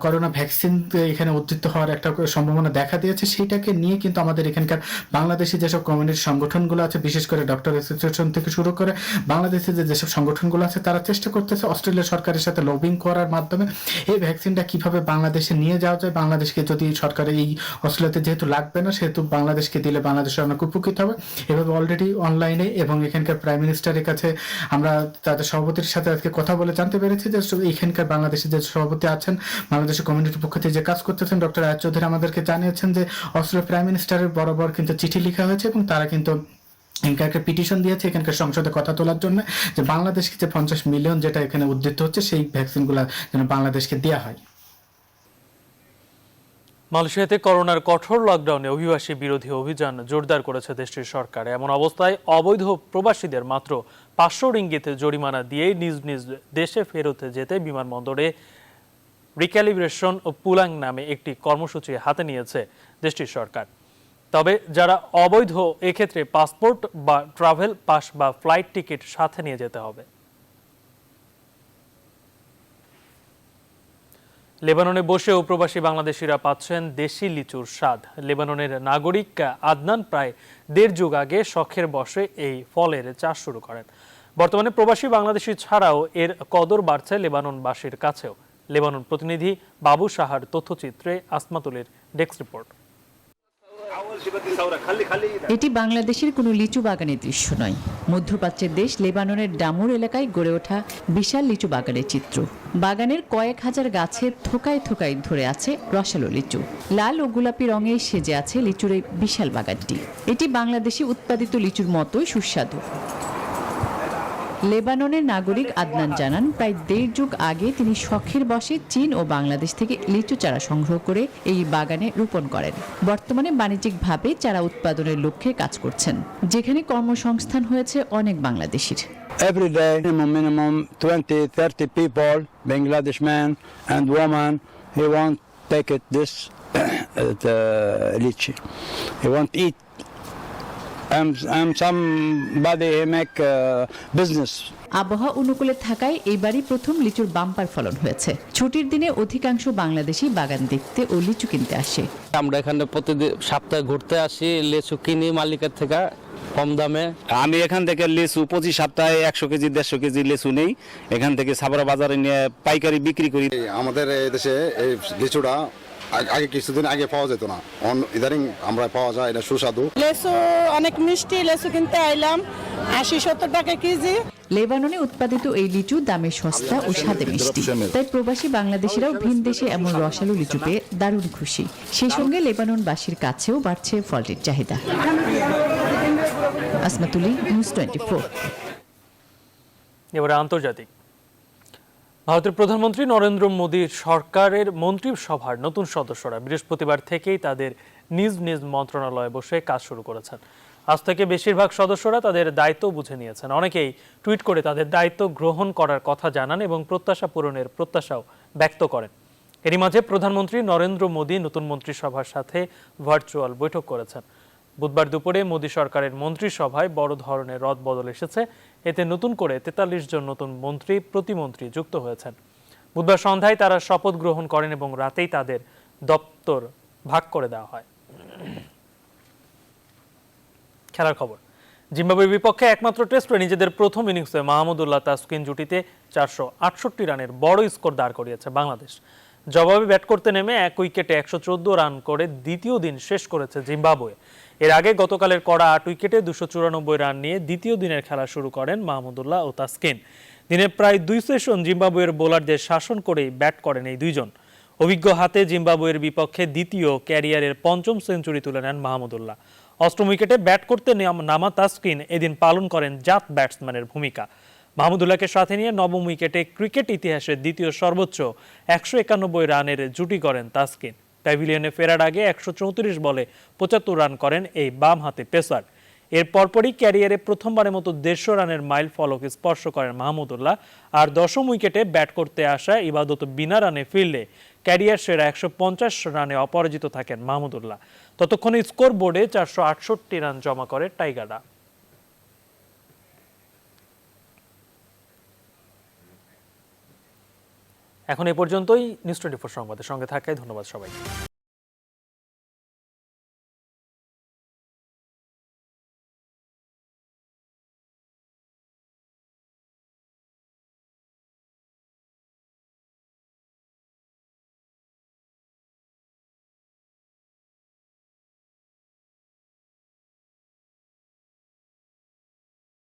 Speaker 3: করোনা ভ্যাকসিন এখানে উদ্বৃত্ত হওয়ার একটা সম্ভাবনা দেখা দিয়েছে সেইটাকে নিয়ে কিন্তু আমাদের এখানকার বাংলাদেশি যেসব কমিউনিটি সংগঠনগুলো আছে বিশেষ করে ডক্টর অ্যাসোসিয়েশন থেকে শুরু করে বাংলাদেশে যেসব সংগঠনগুলো আছে তারা চেষ্টা করতেছে অস্ট্রেলিয়া সরকারের সাথে লবিং করার মাধ্যমে এই ভ্যাকসিনটা কিভাবে বাংলাদেশে নিয়ে যাওয়া যায় বাংলাদেশকে যদি সরকারের এই অস্ট্রেলিয়াতে যেহেতু লাগবে না সেহেতু বাংলাদেশকে দিলে বাংলাদেশের অনেক উপকৃত হবে এভাবে অলরেডি অনলাইনে এবং এখানকার প্রাইম মিনিস্টারের কাছে আমরা তাদের সভাপতির সাথে আজকে কথা বলে জানতে পেরেছি যে এখানকার বাংলাদেশের যে সভাপতি আছেন বাংলাদেশের কমিউনিটির পক্ষ থেকে যে কাজ করতেছেন ডক্টর আয়াত চৌধুরী আমাদেরকে জানিয়েছেন যে অস্ট্রেলিয়ার প্রাইম মিনিস্টারের বরাবর কিন্তু চিঠি লেখা হয়েছে এবং তারা কিন্তু এখানকার পিটিশন দিয়েছে এখানকার সংসদে কথা তোলার জন্য যে বাংলাদেশকে যে 50 মিলিয়ন যেটা এখানে উদ্বৃত্ত হচ্ছে সেই ভ্যাকসিনগুলো যেন বাংলাদেশকে দেওয়া হয়
Speaker 1: মালয়েশিয়াতে করোনার কঠোর লকডাউনে অভিবাসী বিরোধী অভিযান জোরদার করেছে দেশটির সরকার এমন অবস্থায় অবৈধ প্রবাসীদের মাত্র 500 রিঙ্গিতে জরিমানা দিয়ে নিজ নিজ দেশে ফেরত যেতে বিমানবন্দরে রিক্যালিব্রেশন ও পুলাং নামে একটি কর্মসূচি হাতে নিয়েছে দেশটির সরকার তবে যারা অবৈধ এক্ষেত্রে পাসপোর্ট বা ট্রাভেল পাস বা ফ্লাইট টিকিট সাথে নিয়ে যেতে হবে লেবাননে বসেও প্রবাসী বাংলাদেশিরা পাচ্ছেন দেশি লিচুর স্বাদ লেবাননের নাগরিক আদনান প্রায় 1.5 যুগ আগে শখের বশে এই ফলের চাষ শুরু করেন বর্তমানে প্রবাসী বাংলাদেশি ছাড়াও এর কদর বাড়ছে লেবাননবাসীর কাছেও লেবানন প্রতিনিধি বাবু সাহার তথ্যচিত্রে আসমাতুলের ডেস্ক রিপোর্ট
Speaker 7: এটি বাংলাদেশের কোনো লিচু বাগানের দৃশ্য নয় মধ্যপ্রাচ্যের দেশ লেবাননের ডামুর এলাকায় গড়ে ওঠা বিশাল লিচু বাগানের চিত্র বাগানের কয়েক হাজার গাছে থোকায় থোকায় ধরে আছে রসালো লিচু লাল ও গোলাপি রঙে সেজে আছে লিচুর এই বিশাল বাগানটি এটি বাংলাদেশি উৎপাদিত লিচুর মতোই সুস্বাদু লেবাননের নাগরিক আদনান জানান প্রায় 1.5 যুগ আগে তিনি শখের বশে চীন ও বাংলাদেশ থেকে লিচু চারা সংগ্রহ করে এই বাগানে রোপণ করেন বর্তমানে বাণিজ্যিকভাবে চারা উৎপাদনের লক্ষ্যে কাজ করছেন যেখানে কর্মসংস্থান হয়েছে অনেক বাংলাদেশির
Speaker 8: Every day minimum 20-30 people Bangladesh men and women he want take it this lychee he want eat and somebody make business
Speaker 7: আবহাওয়া অনুকূলে থাকায় এইবারই প্রথম লিচুর বাম্পার ফলন হয়েছে ছুটির দিনে অধিকাংশ বাংলাদেশি বাগান দেখতে ও লিচু কিনতে আসে
Speaker 22: আমরা এখানে প্রতিদিন সপ্তাহে ঘুরতে আসি লিচু কিনি মালিকের থেকে কম দামে
Speaker 24: আমি এখান থেকে লিচু 25 সপ্তাহে 100 কেজি 150 কেজি লিচু নেই এখান থেকে সাবরা বাজারে নিয়ে পাইকারি বিক্রি করি
Speaker 25: আমাদের এই দেশে এই লিচুটা আগে কিছুদিন আগে পাওয়া যেত না ইদানিং আমরা পাওয়া যায় এটা সুস্বাদু
Speaker 26: লেসু অনেক মিষ্টি লেসু কিনতে আইলাম 80-70 টাকা কেজি
Speaker 7: লেবাননে উৎপাদিত এই লিচু দামে সস্তা ও স্বাদে মিষ্টি তাই প্রবাসী বাংলাদেশিরাও ভিন দেশে এমন রসালো লিচু পেয়ে দারুণ খুশি সেই সঙ্গে লেবাননবাসীর কাছেও বাড়ছে ফলটির চাহিদা আসমাতুলি নিউজ 24
Speaker 1: এবারে আন্তর্জাতিক ভারতের প্রধানমন্ত্রী নরেন্দ্র মোদীর সরকারের মন্ত্রিসভার নতুন সদস্যরা বৃহস্পতিবার থেকেই তাদের নিজ নিজ মন্ত্রণালয়ে বসে কাজ শুরু করেছেন আজ থেকে বেশিরভাগ সদস্যরা তাদের দায়িত্ব বুঝে নিয়েছেন অনেকেই টুইট করে তাদের দায়িত্ব গ্রহণ করার কথা জানান এবং প্রত্যাশা পূরণের প্রত্যাশাও ব্যক্ত করেন এরই মাঝে প্রধানমন্ত্রী নরেন্দ্র মোদী নতুন মন্ত্রিসভার সাথে ভার্চুয়াল বৈঠক করেছেন বুধবার দুপুরে মোদী সরকারের মন্ত্রিসভায় বড় ধরনের রদবদল এসেছে এতে নতুন করে 43 জন নতুন মন্ত্রী প্রতিমন্ত্রী যুক্ত হয়েছেন বুধবার সন্ধ্যায় তারা শপথ গ্রহণ করেন এবং রাতেই তাদের দপ্তর ভাগ করে দেওয়া হয় খেলার খবর। জিম্বাবুয়ের বিপক্ষে একমাত্র টেস্টে নিজেদের প্রথম ইনিংসে মাহমুদুল্লাহ তাসকিন জুটিতে 468 রানের বড় স্কোর দাঁড় করিয়েছে বাংলাদেশ। জবাবে ব্যাট করতে নেমে 1 উইকেটে 114 রান করে দ্বিতীয় দিন শেষ করেছে জিম্বাবুয়ে। এর আগে গতকালের কড়া 8 উইকেটে 294 রান নিয়ে দ্বিতীয় দিনের খেলা শুরু করেন মাহমুদুল্লাহ ও তাসকিন। দিনের প্রায় 2 সেশন জিম্বাবুয়ের বোলারদের শাসন করেই ব্যাট করেন এই দুইজন। অভিজ্ঞ হাতে জিম্বাবুয়ের বিপক্ষে দ্বিতীয় ক্যারিয়ারের 5ম সেঞ্চুরি তুলে নেন মাহমুদুল্লাহ। 8ম উইকেটে ব্যাট করতে নামা তাসকিন এদিন পালন করেন জাত ব্যাটসম্যানের ভূমিকা। মাহমুদুল্লাহকে সাথে নিয়ে 9ম উইকেটে ক্রিকেট ইতিহাসের দ্বিতীয় সর্বোচ্চ 191 রানের জুটি করেন তাসকিন। প্যাভিলিয়নে ফেরার আগে 134 বলে 75 রান করেন এই বাম হাতে পেসার। এর পরপরই ক্যারিয়ারে প্রথমবারের মতো 150 রানের মাইল ফলক স্পর্শ করেন মাহমুদুল্লাহ। আর 10ম উইকেটে ব্যাট করতে আসা ইবাদত বিনা রানে ফিরলে ক্যারিয়ার সেরা 150 রানে অপরাজিত থাকেন মাহমুদুল্লাহ। ততক্ষণে স্কোর বোর্ডে 468 রান জমা করে টাইগাররা। এখন এ পর্যন্তই। নিউজ 24 সংবাদের সঙ্গে থাকায় ধন্যবাদ সবাই।